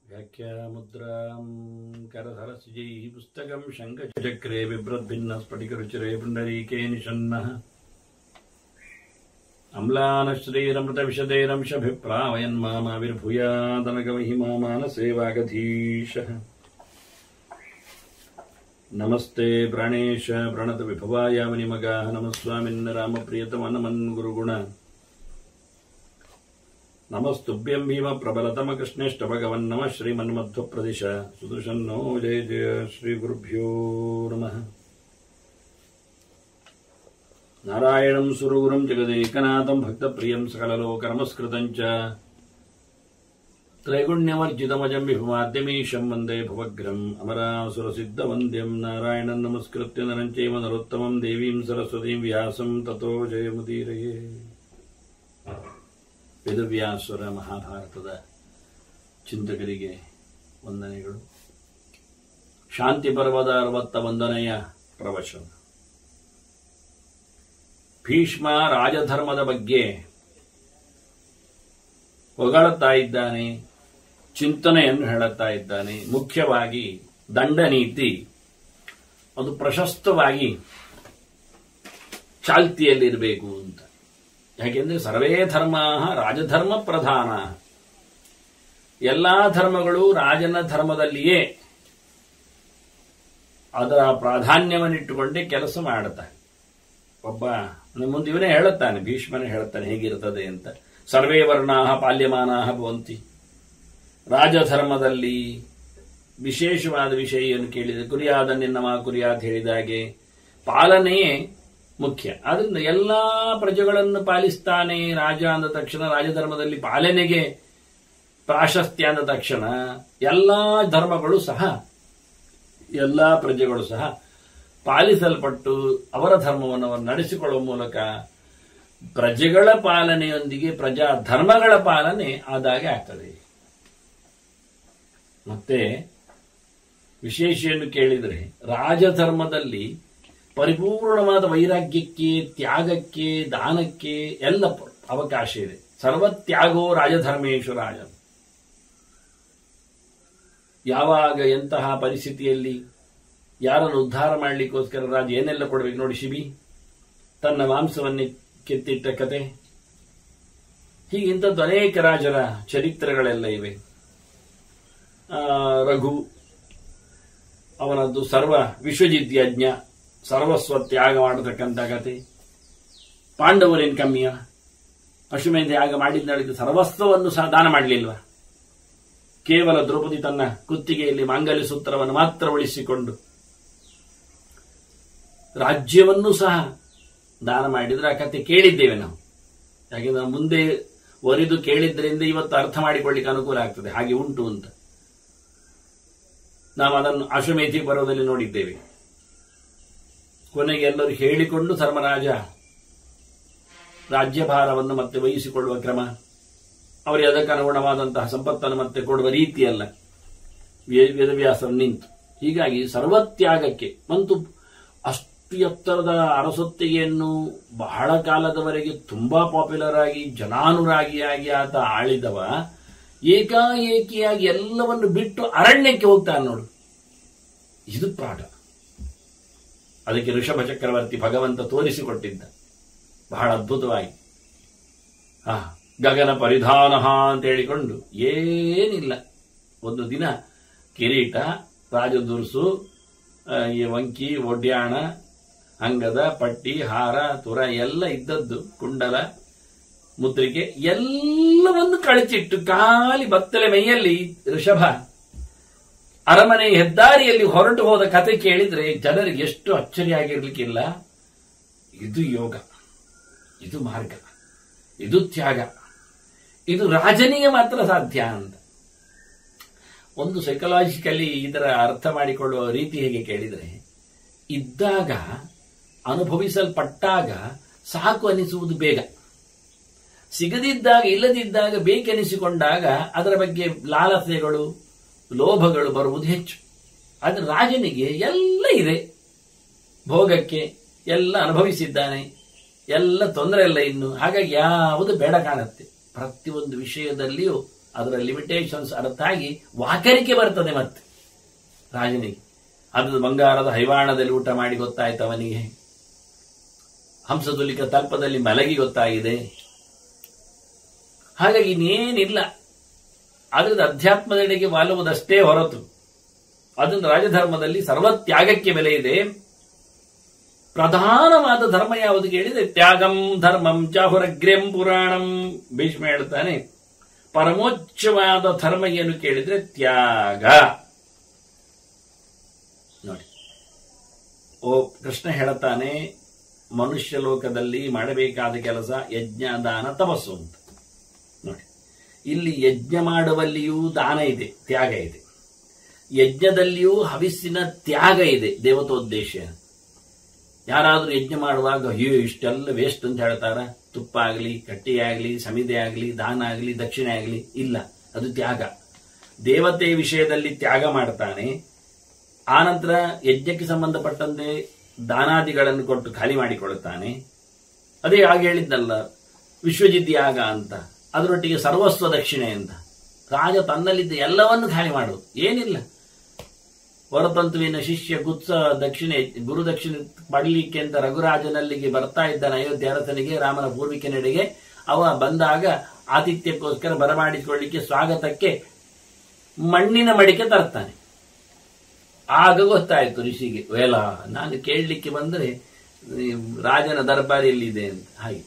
व्याख्यामुद्रां करधरसिजैः पुस्तकं शङ्खचक्रे बिभ्रद्भिन्नस्फटिकरुचिरे पुण्डरीके निषण्णः अम्लानश्रीरमृतविशदेरंशभिप्रावयन्मामाविर्भूयादनगमहिमा मानसे वागधीशः नमस्ते प्राणेश प्रणतविभवाय मुनिमगाः नमस्वामिन् रामप्रियतमनमन् गुरुगुण नमस्तुभ्यं भीम प्रबलतम कृष्णेष्ट भगवन् नमः श्रीमन्मध्वप्रदिश सुदर्शन्नो जय जय श्री गुरुभ्यो नमः नारायणं सुरगुरुं जगदेकनाथं भक्तप्रियं सकललोकनमस्कृतं च त्रैगुण्यवर्जितमजं विभुमाद्यमीशं वन्दे भवग्रम् अमरासुरसिद्धवन्द्यं नारायणं नमस्कृत्य नरं चैव नरोत्तमं देवीं सरस्वतीं व्यासं ततो जयमुदीरये ವೇದವ್ಯಾಸರ ಮಹಾಭಾರತದ ಚಿಂತಕರಿಗೆ ವಂದನೆಗಳು. ಶಾಂತಿ ಪರ್ವದ 61ನೆಯ ಪ್ರವಚನ. ಭೀಷ್ಮ ರಾಜಧರ್ಮದ ಬಗ್ಗೆ ಹೊಗಳುತ್ತಾ ಇದ್ದಾನೆ, ಚಿಂತನೆಯನ್ನು ಹೇಳುತ್ತಾ ಇದ್ದಾನೆ. ಮುಖ್ಯವಾಗಿ ದಂಡನೀತಿ ಅದು ಪ್ರಶಸ್ತವಾಗಿ ಚಾಲ್ತಿಯಲ್ಲಿರಬೇಕು ಅಂತ. ಯಾಕೆಂದ್ರೆ ಸರ್ವೇ ಧರ್ಮ ರಾಜಧರ್ಮ ಪ್ರಧಾನ, ಎಲ್ಲಾ ಧರ್ಮಗಳು ರಾಜನ ಧರ್ಮದಲ್ಲಿಯೇ ಅದರ ಪ್ರಾಧಾನ್ಯವನ್ನಿಟ್ಟುಕೊಂಡೇ ಕೆಲಸ ಮಾಡುತ್ತಾರೆ. ಒಬ್ಬ ಮುಂದೆ ಇವನೇ ಹೇಳುತ್ತಾನೆ, ಭೀಷ್ಮನೇ ಹೇಳುತ್ತಾನೆ ಹೇಗಿರುತ್ತದೆ ಅಂತ. ಸರ್ವೇ ವರ್ಣಾಹ ಪಾಲ್ಯಮಾನಾಹ ಭವಂತಿ. ರಾಜಧರ್ಮದಲ್ಲಿ ವಿಶೇಷವಾದ ವಿಷಯವನ್ನು ಕೇಳಿದೆ. ಕುರಿಯಾದ ನಿನ್ನಮ ಕುರಿಯಾದ ಹೇಳಿದಾಗೆ ಪಾಲನೆಯೇ ಮುಖ್ಯ. ಆದ್ರಿಂದ ಎಲ್ಲಾ ಪ್ರಜೆಗಳನ್ನು ಪಾಲಿಸ್ತಾನೆ ರಾಜ ಅಂದ ತಕ್ಷಣ, ರಾಜಧರ್ಮದಲ್ಲಿ ಪಾಲನೆಗೆ ಪ್ರಾಶಸ್ತ್ಯ ಅಂದ ತಕ್ಷಣ ಎಲ್ಲಾ ಧರ್ಮಗಳು ಸಹ, ಎಲ್ಲಾ ಪ್ರಜೆಗಳು ಸಹ ಪಾಲಿಸಲ್ಪಟ್ಟು ಅವರ ಧರ್ಮವನ್ನು ಅವರು ನಡೆಸಿಕೊಳ್ಳುವ ಮೂಲಕ ಪ್ರಜೆಗಳ ಪಾಲನೆಯೊಂದಿಗೆ ಪ್ರಜಾ ಧರ್ಮಗಳ ಪಾಲನೆ ಆದಾಗೆ ಆಗ್ತದೆ. ಮತ್ತೆ ವಿಶೇಷವನ್ನು ಕೇಳಿದರೆ ರಾಜಧರ್ಮದಲ್ಲಿ ಪರಿಪೂರ್ಣವಾದ ವೈರಾಗ್ಯಕ್ಕೆ, ತ್ಯಾಗಕ್ಕೆ, ದಾನಕ್ಕೆ ಎಲ್ಲ ಅವಕಾಶ ಇದೆ. ಸರ್ವತ್ಯಾಗೋ ರಾಜಧರ್ಮೇಶು ರಾಜ. ಯಾವಾಗ ಎಂತಹ ಪರಿಸ್ಥಿತಿಯಲ್ಲಿ ಯಾರನ್ನು ಉದ್ಧಾರ ಮಾಡಲಿಕ್ಕೋಸ್ಕರ ರಾಜ ಏನೆಲ್ಲ ಕೊಡಬೇಕು ನೋಡಿ. ಶಿಬಿ ತನ್ನ ಮಾಂಸವನ್ನೇ ಕೆತ್ತಿಟ್ಟ ಕತೆ, ಹೀಗೆ ಇಂಥದ್ದು ಅನೇಕ ರಾಜರ ಚರಿತ್ರೆಗಳೆಲ್ಲ ಇವೆ. ರಘು ಅವನದ್ದು ಸರ್ವ ವಿಶ್ವಜಿತ್ ಯಜ್ಞ, ಸರ್ವಸ್ವ ತ್ಯಾಗ ಮಾಡತಕ್ಕಂಥ ಕತೆ. ಪಾಂಡವರೇನು ಕಮ್ಮಿಯ? ಅಶ್ವಮೇಧ ಯಾಗ ಮಾಡಿದ್ದು ಸರ್ವಸ್ವವನ್ನು ಸಹ ದಾನ ಮಾಡಲಿಲ್ವಾ? ಕೇವಲ ದ್ರೌಪದಿ ತನ್ನ ಕುತ್ತಿಗೆಯಲ್ಲಿ ಮಾಂಗಲ್ಯ ಸೂತ್ರವನ್ನು ಮಾತ್ರ ಉಳಿಸಿಕೊಂಡು ರಾಜ್ಯವನ್ನು ಸಹ ದಾನ ಮಾಡಿದ್ರೆ ಆ ಕತೆ ಕೇಳಿದ್ದೇವೆ ನಾವು. ಯಾಕೆಂದ್ರೆ ನಾವು ಮುಂದೆ ಒರಿದು ಕೇಳಿದ್ರಿಂದ ಇವತ್ತು ಅರ್ಥ ಮಾಡಿಕೊಳ್ಳಿಕ್ಕೆ ಅನುಕೂಲ ಆಗ್ತದೆ. ಹಾಗೆ ಉಂಟು ಅಂತ ನಾವು ಅದನ್ನು ಅಶ್ವಮೇಧಿ ಪರ್ವದಲ್ಲಿ ನೋಡಿದ್ದೇವೆ. ಕೊನೆಗೆ ಎಲ್ಲರೂ ಹೇಳಿಕೊಂಡು ಧರ್ಮರಾಜ ರಾಜ್ಯಭಾರವನ್ನು ಮತ್ತೆ ವಹಿಸಿಕೊಳ್ಳುವ ಕ್ರಮ, ಅವರಿಗೆ ಅದಕ್ಕೆ ಅನುಗುಣವಾದಂತಹ ಸಂಪತ್ತನ್ನು ಮತ್ತೆ ಕೊಡುವ ರೀತಿಯಲ್ಲ ವೇದವ್ಯಾಸರು ನಿಂತು. ಹೀಗಾಗಿ ಸರ್ವತ್ಯಾಗಕ್ಕೆ ಮತ್ತು ಅಷ್ಟು ಎತ್ತರದ ಅರಸೊತ್ತಿಗೆಯನ್ನು ಬಹಳ ಕಾಲದವರೆಗೆ ತುಂಬಾ ಪಾಪ್ಯುಲರ್ ಆಗಿ ಜನಾನುರಾಗಿಯಾಗಿ ಆತ ಆಳಿದವ ಏಕಾಏಕಿಯಾಗಿ ಎಲ್ಲವನ್ನು ಬಿಟ್ಟು ಅರಣ್ಯಕ್ಕೆ ಹೋಗ್ತಾನೆ ನೋಡು. ಇದು ಪಾಠ. ಅದಕ್ಕೆ ಋಷಭ ಚಕ್ರವರ್ತಿ ಭಗವಂತ ತೋರಿಸಿಕೊಟ್ಟಿದ್ದ ಬಹಳ ಅದ್ಭುತವಾಗಿ. ಗಗನ ಪರಿಧಾನ ಅಂತ ಹೇಳಿಕೊಂಡು ಏನಿಲ್ಲ, ಒಂದು ದಿನ ಕಿರೀಟ, ರಾಜದುರ್ಸು, ವಂಕಿ, ಒಡ್ಯಾಣ, ಅಂಗದ, ಪಟ್ಟಿ, ಹಾರ, ತುರ ಎಲ್ಲ ಇದ್ದದ್ದು, ಕುಂಡಲ, ಮುದ್ರಿಕೆ ಎಲ್ಲವನ್ನು ಕಳಚಿಟ್ಟು ಖಾಲಿ ಬತ್ತಲೆ ಮೈಯಲ್ಲಿ ಋಷಭ ಅರಮನೆ ಹೆದ್ದಾರಿಯಲ್ಲಿ ಹೊರಟು ಹೋದ ಕತೆ ಕೇಳಿದ್ರೆ ಜನರಿಗೆ ಎಷ್ಟು ಅಚ್ಚರಿಯಾಗಿರ್ಲಿಕ್ಕಿಲ್ಲ. ಇದು ಯೋಗ, ಇದು ಮಾರ್ಗ, ಇದು ತ್ಯಾಗ, ಇದು ರಾಜನಿಗೆ ಮಾತ್ರ ಸಾಧ್ಯ ಅಂತ. ಒಂದು ಸೈಕಲಾಜಿಕಲಿ ಇದರ ಅರ್ಥ ಮಾಡಿಕೊಳ್ಳುವ ರೀತಿ ಹೇಗೆ ಕೇಳಿದರೆ, ಇದ್ದಾಗ ಅನುಭವಿಸಲ್ಪಟ್ಟಾಗ ಸಾಕು ಅನಿಸುವುದು ಬೇಗ, ಸಿಗದಿದ್ದಾಗ ಇಲ್ಲದಿದ್ದಾಗ ಬೇಕೆನಿಸಿಕೊಂಡಾಗ ಅದರ ಬಗ್ಗೆ ಲಾಲಸೆಗಳು, ಲೋಭಗಳು ಬರುವುದು ಹೆಚ್ಚು. ಆದರೆ ರಾಜನಿಗೆ ಎಲ್ಲ ಇದೆ, ಭೋಗಕ್ಕೆ ಎಲ್ಲ ಅನುಭವಿಸಿದ್ದಾನೆ, ಎಲ್ಲ ತೊಂದರೆ ಇಲ್ಲ ಇನ್ನು. ಹಾಗಾಗಿ ಯಾವುದು ಬೇಡ ಕಾಣುತ್ತೆ. ಪ್ರತಿಯೊಂದು ವಿಷಯದಲ್ಲಿಯೂ ಅದರ ಲಿಮಿಟೇಷನ್ಸ್ ಅರ್ಥ ಆಗಿ ವಾಕರಿಕೆ ಬರ್ತದೆ. ಮತ್ತೆ ರಾಜನಿಗೆ ಅದು ಬಂಗಾರದ ಹೈವಾಣದಲ್ಲಿ ಊಟ ಮಾಡಿ ಗೊತ್ತಾಯ್ತು ಅವನಿಗೆ, ಹಂಸತುಲಿಕ ತಲ್ಪದಲ್ಲಿ ಮಲಗಿ ಗೊತ್ತಾಗಿದೆ. ಹಾಗಾಗಿ ಇನ್ನೇನಿಲ್ಲ, ಅದರಿಂದ ಅಧ್ಯಾತ್ಮದೆಡೆಗೆ ವಾಲುವುದಷ್ಟೇ ಹೊರತು ಅದನ್ನು ರಾಜಧರ್ಮದಲ್ಲಿ ಸರ್ವತ್ಯಾಗಕ್ಕೆ ಬೆಲೆ ಇದೆ. ಪ್ರಧಾನವಾದ ಧರ್ಮ ಯಾವುದು ಕೇಳಿದ್ರೆ ತ್ಯಾಗಂ ಧರ್ಮಂ ಚಾಹುರಗ್ರ್ಯಂ ಪುರಾಣಂ. ಭೀಷ್ಮ ಹೇಳ್ತಾನೆ, ಪರಮೋಚ್ಚವಾದ ಧರ್ಮ ಏನು ಕೇಳಿದ್ರೆ ತ್ಯಾಗ. ನೋಡಿ, ಕೃಷ್ಣ ಹೇಳುತ್ತಾನೆ, ಮನುಷ್ಯ ಲೋಕದಲ್ಲಿ ಮಾಡಬೇಕಾದ ಕೆಲಸ ಯಜ್ಞ, ದಾನ, ತಪಸ್ಸು ಅಂತ. ನೋಡಿ, ಇಲ್ಲಿ ಯಜ್ಞ ಮಾಡುವಲ್ಲಿಯೂ ದಾನ ಇದೆ, ತ್ಯಾಗ ಇದೆ. ಯಜ್ಞದಲ್ಲಿಯೂ ಹವಿಸ್ಸಿನ ತ್ಯಾಗ ಇದೆ, ದೇವತೋದ್ದೇಶ. ಯಾರಾದರೂ ಯಜ್ಞ ಮಾಡುವಾಗ ಅಯ್ಯೋ ಇಷ್ಟೆಲ್ಲ ವೇಸ್ಟ್ ಅಂತ ಹೇಳ್ತಾರ? ತುಪ್ಪ ಆಗಲಿ, ಕಟ್ಟಿ ಆಗಲಿ, ಸಮಿದೆ ಆಗಲಿ, ದಾನ ಆಗಲಿ, ದಕ್ಷಿಣೆ ಆಗಲಿ, ಇಲ್ಲ, ಅದು ತ್ಯಾಗ. ದೇವತೆ ವಿಷಯದಲ್ಲಿ ತ್ಯಾಗ ಮಾಡ್ತಾನೆ. ಆನಂತರ ಯಜ್ಞಕ್ಕೆ ಸಂಬಂಧಪಟ್ಟಂತೆ ದಾನಾದಿಗಳನ್ನು ಕೊಟ್ಟು ಖಾಲಿ ಮಾಡಿಕೊಳ್ಳುತ್ತಾನೆ. ಅದೇ ಆಗ ಹೇಳಿದ್ದಲ್ಲ ವಿಶ್ವಜಿತ್ ಯಾಗ ಅಂತ, ಅದರೊಟ್ಟಿಗೆ ಸರ್ವಸ್ವ ದಕ್ಷಿಣೆ ಅಂತ. ರಾಜ ತನ್ನಲ್ಲಿದ್ದ ಎಲ್ಲವನ್ನು ಖಾಲಿ ಮಾಡುವುದು, ಏನಿಲ್ಲ. ಹೊರತಂತುವಿನ ಶಿಷ್ಯ ಗುತ್ಸ ದಕ್ಷಿಣೆ, ಗುರು ದಕ್ಷಿಣೆ ಪಡಲಿಕ್ಕೆ ಅಂತ ರಘುರಾಜನಲ್ಲಿಗೆ ಬರ್ತಾ ಇದ್ದಾನೆ ಅಯೋಧ್ಯೆ ಅರಸನಿಗೆ, ರಾಮನ ಪೂರ್ವಿಕನೆಡೆಗೆ. ಅವ ಬಂದಾಗ ಆತಿಥ್ಯಕ್ಕೋಸ್ಕರ ಬರಮಾಡಿಕೊಳ್ಳಿಕ್ಕೆ ಸ್ವಾಗತಕ್ಕೆ ಮಣ್ಣಿನ ಮಡಿಕೆ ತರ್ತಾನೆ. ಆಗ ಗೊತ್ತಾಯ್ತು ಋಷಿಗೆ, ವೇಲ ನಾನು ಕೇಳಲಿಕ್ಕೆ ಬಂದರೆ ರಾಜನ ದರ್ಬಾರಿಯಲ್ಲಿದೆ ಅಂತ. ಹಾಗೆ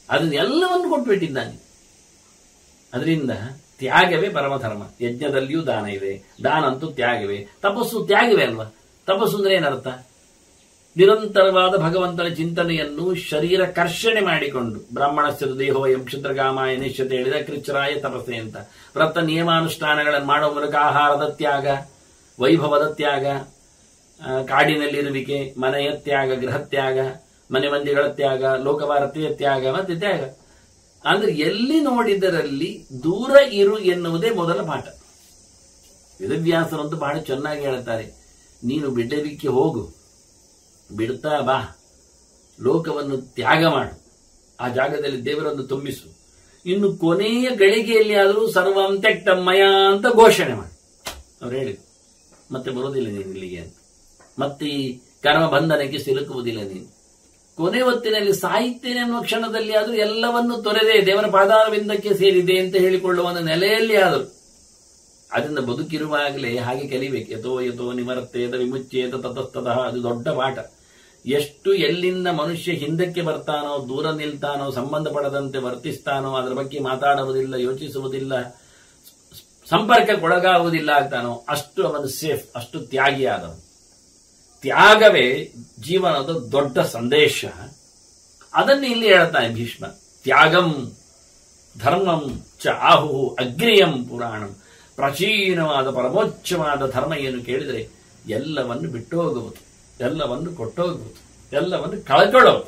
ಅದನ್ನ ಎಲ್ಲವನ್ನು ಕೊಟ್ಬಿಟ್ಟಿದ್ದಾನೆ. ಅದರಿಂದ ತ್ಯಾಗವೇ ಪರಮಧರ್ಮ. ಯಜ್ಞದಲ್ಲಿಯೂ ದಾನ ಇದೆ, ದಾನ ಅಂತೂ ತ್ಯಾಗವೇ. ತಪಸ್ಸು ತ್ಯಾಗವೇ ಅಲ್ವಾ? ತಪಸ್ಸು ಅಂದ್ರೆ ಏನರ್ಥ? ನಿರಂತರವಾದ ಭಗವಂತನ ಚಿಂತನೆಯನ್ನು ಶರೀರ ಕರ್ಷಣೆ ಮಾಡಿಕೊಂಡು, ಬ್ರಾಹ್ಮಣಸ್ಯ ದೇಹೋಯಂ ಕ್ಷುದ್ರಗಾಮಾಯ ನಿಶ್ಯತೆ ಹೇಳಿದ ಕೃಚ್ಛರಾಯ ತಪಸ್ಸೆ ಅಂತ. ವ್ರತ ನಿಯಮಾನುಷ್ಠಾನಗಳನ್ನು ಮಾಡುವ ಮೂಲಕ ಆಹಾರದ ತ್ಯಾಗ, ವೈಭವದ ತ್ಯಾಗ, ಕಾಡಿನಲ್ಲಿರುವಿಕೆ, ಮನೆಯ ತ್ಯಾಗ, ಗೃಹ ತ್ಯಾಗ, ಮನೆ ಮಂದಿಗಳ ತ್ಯಾಗ, ಲೋಕಭಾರತೀಯ ತ್ಯಾಗ, ಮತ್ತೆ ತ್ಯಾಗ. ಅಂದ್ರೆ ಎಲ್ಲಿ ನೋಡಿದರಲ್ಲಿ ದೂರ ಇರು ಎನ್ನುವುದೇ ಮೊದಲ ಪಾಠ. ವೇದವ್ಯಾಸರಂತೂ ಬಹಳ ಚೆನ್ನಾಗಿ ಹೇಳ್ತಾರೆ, ನೀನು ಬಿಡಲಿಕ್ಕೆ ಹೋಗು, ಬಿಡ್ತಾ ಬಾ, ಲೋಕವನ್ನು ತ್ಯಾಗ ಮಾಡು, ಆ ಜಾಗದಲ್ಲಿ ದೇವರನ್ನು ತುಂಬಿಸು, ಇನ್ನು ಕೊನೆಯ ಗಳಿಗೆಯಲ್ಲಿ ಆದರೂ ಸರ್ವಂ ತ್ಯಕ್ತಮ್ಮಯ ಅಂತ ಘೋಷಣೆ ಮಾಡು. ಅವ್ರು ಹೇಳಿದ್ರು, ಮತ್ತೆ ಬರೋದಿಲ್ಲ ನೀನು ಇಲ್ಲಿಗೆ ಅಂತ, ಮತ್ತೆ ಈ ಕರ್ಮ ಬಂಧನಕ್ಕೆ ಸಿಲುಕುವುದಿಲ್ಲ ನೀನು. ಕೊನೆ ಹೊತ್ತಿನಲ್ಲಿ ಸಾಹಿತ್ಯನೆ ಅನ್ನುವ ಕ್ಷಣದಲ್ಲಿ ಆದರೂ ಎಲ್ಲವನ್ನು ತೊರೆದೇ ದೇವರ ಪಾದಾರವಿಂದಕ್ಕೆ ಸೇರಿದೆ ಅಂತ ಹೇಳಿಕೊಳ್ಳುವ ಒಂದು ನೆಲೆಯಲ್ಲಿ ಆದರೂ ಅದರಿಂದ ಬದುಕಿರುವಾಗಲೇ ಹಾಗೆ ಕಲಿಬೇಕು. ಯಥೋ ಯಥೋ ನಿವರ್ತೇತ ವಿಮುಚ್ಯೇತ ತತಸ್ತತಃ. ಅದು ದೊಡ್ಡ ಪಾಠ. ಎಷ್ಟು ಎಲ್ಲಿಂದ ಮನುಷ್ಯ ಹಿಂದಕ್ಕೆ ಬರ್ತಾನೋ, ದೂರ ನಿಲ್ತಾನೋ, ಸಂಬಂಧಪಡದಂತೆ ವರ್ತಿಸ್ತಾನೋ, ಅದರ ಬಗ್ಗೆ ಮಾತಾಡುವುದಿಲ್ಲ, ಯೋಚಿಸುವುದಿಲ್ಲ, ಸಂಪರ್ಕಕ್ಕೊಳಗಾಗುವುದಿಲ್ಲ ಆಗ್ತಾನೋ, ಅಷ್ಟು ಅವನು ಸೇಫ್, ಅಷ್ಟು ತ್ಯಾಗಿಯಾದವನು. ತ್ಯಾಗವೇ ಜೀವನದ ದೊಡ್ಡ ಸಂದೇಶ. ಅದನ್ನು ಇಲ್ಲಿ ಹೇಳ್ತಾನೆ ಭೀಷ್ಮ. ತ್ಯಾಗಂ ಧರ್ಮಂ ಚ ಆಹು ಅಗ್ರಿಯಂ ಪುರಾಣಂ. ಪ್ರಾಚೀನವಾದ ಪರಮೋಚ್ಚವಾದ ಧರ್ಮ ಏನು ಕೇಳಿದರೆ ಎಲ್ಲವನ್ನು ಬಿಟ್ಟು ಹೋಗುವುದು, ಎಲ್ಲವನ್ನು ಕೊಟ್ಟೋಗುವುದು, ಎಲ್ಲವನ್ನು ಕಳ್ಕೊಳ್ಳೋದು.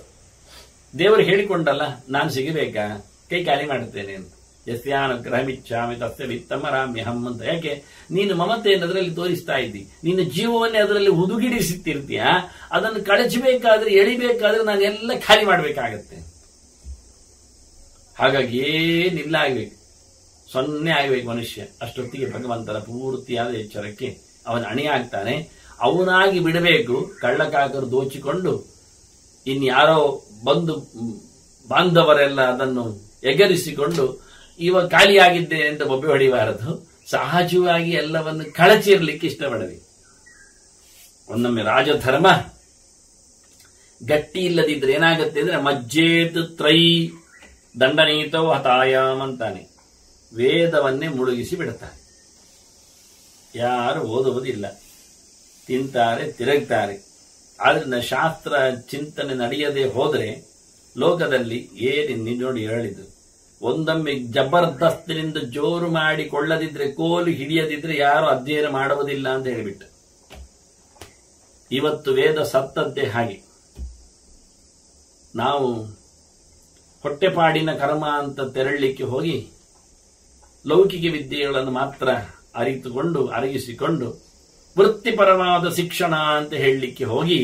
ದೇವರು ಹೇಳಿಕೊಂಡಲ್ಲ, ನಾನು ಸಿಗಬೇಕಾ, ಕೈ ಖಾಲಿ ಮಾಡುತ್ತೇನೆ ಅಂತ. ಯಸ್ಯಾನುಗ್ರಹಮಿಚ್ಛಾಮಿ ತಸ್ಯ ವಿತ್ತಮ ರಾಮ್ಯಹಂ ಅಂತ. ಯಾಕೆ? ನೀನು ಮಮತೆಯನ್ನು ಅದರಲ್ಲಿ ತೋರಿಸ್ತಾ ಇದ್ದಿ, ನಿನ್ನ ಜೀವವನ್ನೇ ಅದರಲ್ಲಿ ಹುದುಗಿಡಿಸುತ್ತಿರ್ತೀಯ. ಅದನ್ನು ಕಳಚಬೇಕಾದ್ರೆ, ಎಳಿಬೇಕಾದ್ರೆ ನಾನು ಎಲ್ಲ ಖಾಲಿ ಮಾಡಬೇಕಾಗತ್ತೆ. ಹಾಗಾಗಿ ಏನಿಲ್ಲ ಆಗ್ಬೇಕು, ಸೊನ್ನೆ ಆಗ್ಬೇಕು ಮನುಷ್ಯ. ಅಷ್ಟೊತ್ತಿಗೆ ಭಗವಂತನ ಪೂರ್ತಿಯಾದ ಎಚ್ಚರಕ್ಕೆ ಅವನ ಅಣಿಯಾಗ್ತಾನೆ. ಅವನಾಗಿ ಬಿಡಬೇಕು. ಕಳ್ಳಕಾಕರು ದೋಚಿಕೊಂಡು ಇನ್ಯಾರೋ ಬಂದು ಬಾಂಧವರೆಲ್ಲ ಅದನ್ನು ಎಗರಿಸಿಕೊಂಡು ಇವ ಖಾಲಿಯಾಗಿದ್ದೇನೆ ಅಂತ ಬೊಬ್ಬೆ ಹೊಡಿಬಾರದು. ಸಹಜವಾಗಿ ಎಲ್ಲವನ್ನು ಕಳಚಿರ್ಲಿಕ್ಕೆ ಇಷ್ಟಪಡಬೇಕು. ಒಂದೊಮ್ಮೆ ರಾಜಧರ್ಮ ಗಟ್ಟಿ ಇಲ್ಲದಿದ್ರೆ ಏನಾಗುತ್ತೆ ಅಂದ್ರೆ ಮಜ್ಜೇತ್ ತ್ರೈ ದಂಡನೀತೋ ಹತಾಯಾಮ್ ಅಂತಾನೆ. ವೇದವನ್ನೇ ಮುಳುಗಿಸಿ ಬಿಡುತ್ತಾರೆ. ಯಾರು ಓದುವುದಿಲ್ಲ, ತಿಂತಾರೆ, ತಿರುಗ್ತಾರೆ. ಆದ್ರಿಂದ ಶಾಸ್ತ್ರ ಚಿಂತನೆ ನಡೆಯದೆ ಹೋದ್ರೆ ಲೋಕದಲ್ಲಿ ಏನಿ ನೋಡಿ ಹೇಳಿದ್ದು, ಒಂದೊಮ್ಮೆ ಜಬರ್ದಸ್ತಿನಿಂದ ಜೋರು ಮಾಡಿಕೊಳ್ಳದಿದ್ರೆ, ಕೋಲು ಹಿಡಿಯದಿದ್ರೆ ಯಾರು ಅಧ್ಯಯನ ಮಾಡುವುದಿಲ್ಲ ಅಂತ ಹೇಳಿಬಿಟ್ಟು. ಇವತ್ತು ವೇದ ಸತ್ತದ್ದೇ ಹಾಗೆ. ನಾವು ಹೊಟ್ಟೆಪಾಡಿನ ಕರ್ಮ ಅಂತ ತೆರಳಲಿಕ್ಕೆ ಹೋಗಿ ಲೌಕಿಕ ವಿದ್ಯೆಗಳನ್ನು ಮಾತ್ರ ಅರಿತುಕೊಂಡು ಅರಗಿಸಿಕೊಂಡು ವೃತ್ತಿಪರವಾದ ಶಿಕ್ಷಣ ಅಂತ ಹೇಳಲಿಕ್ಕೆ ಹೋಗಿ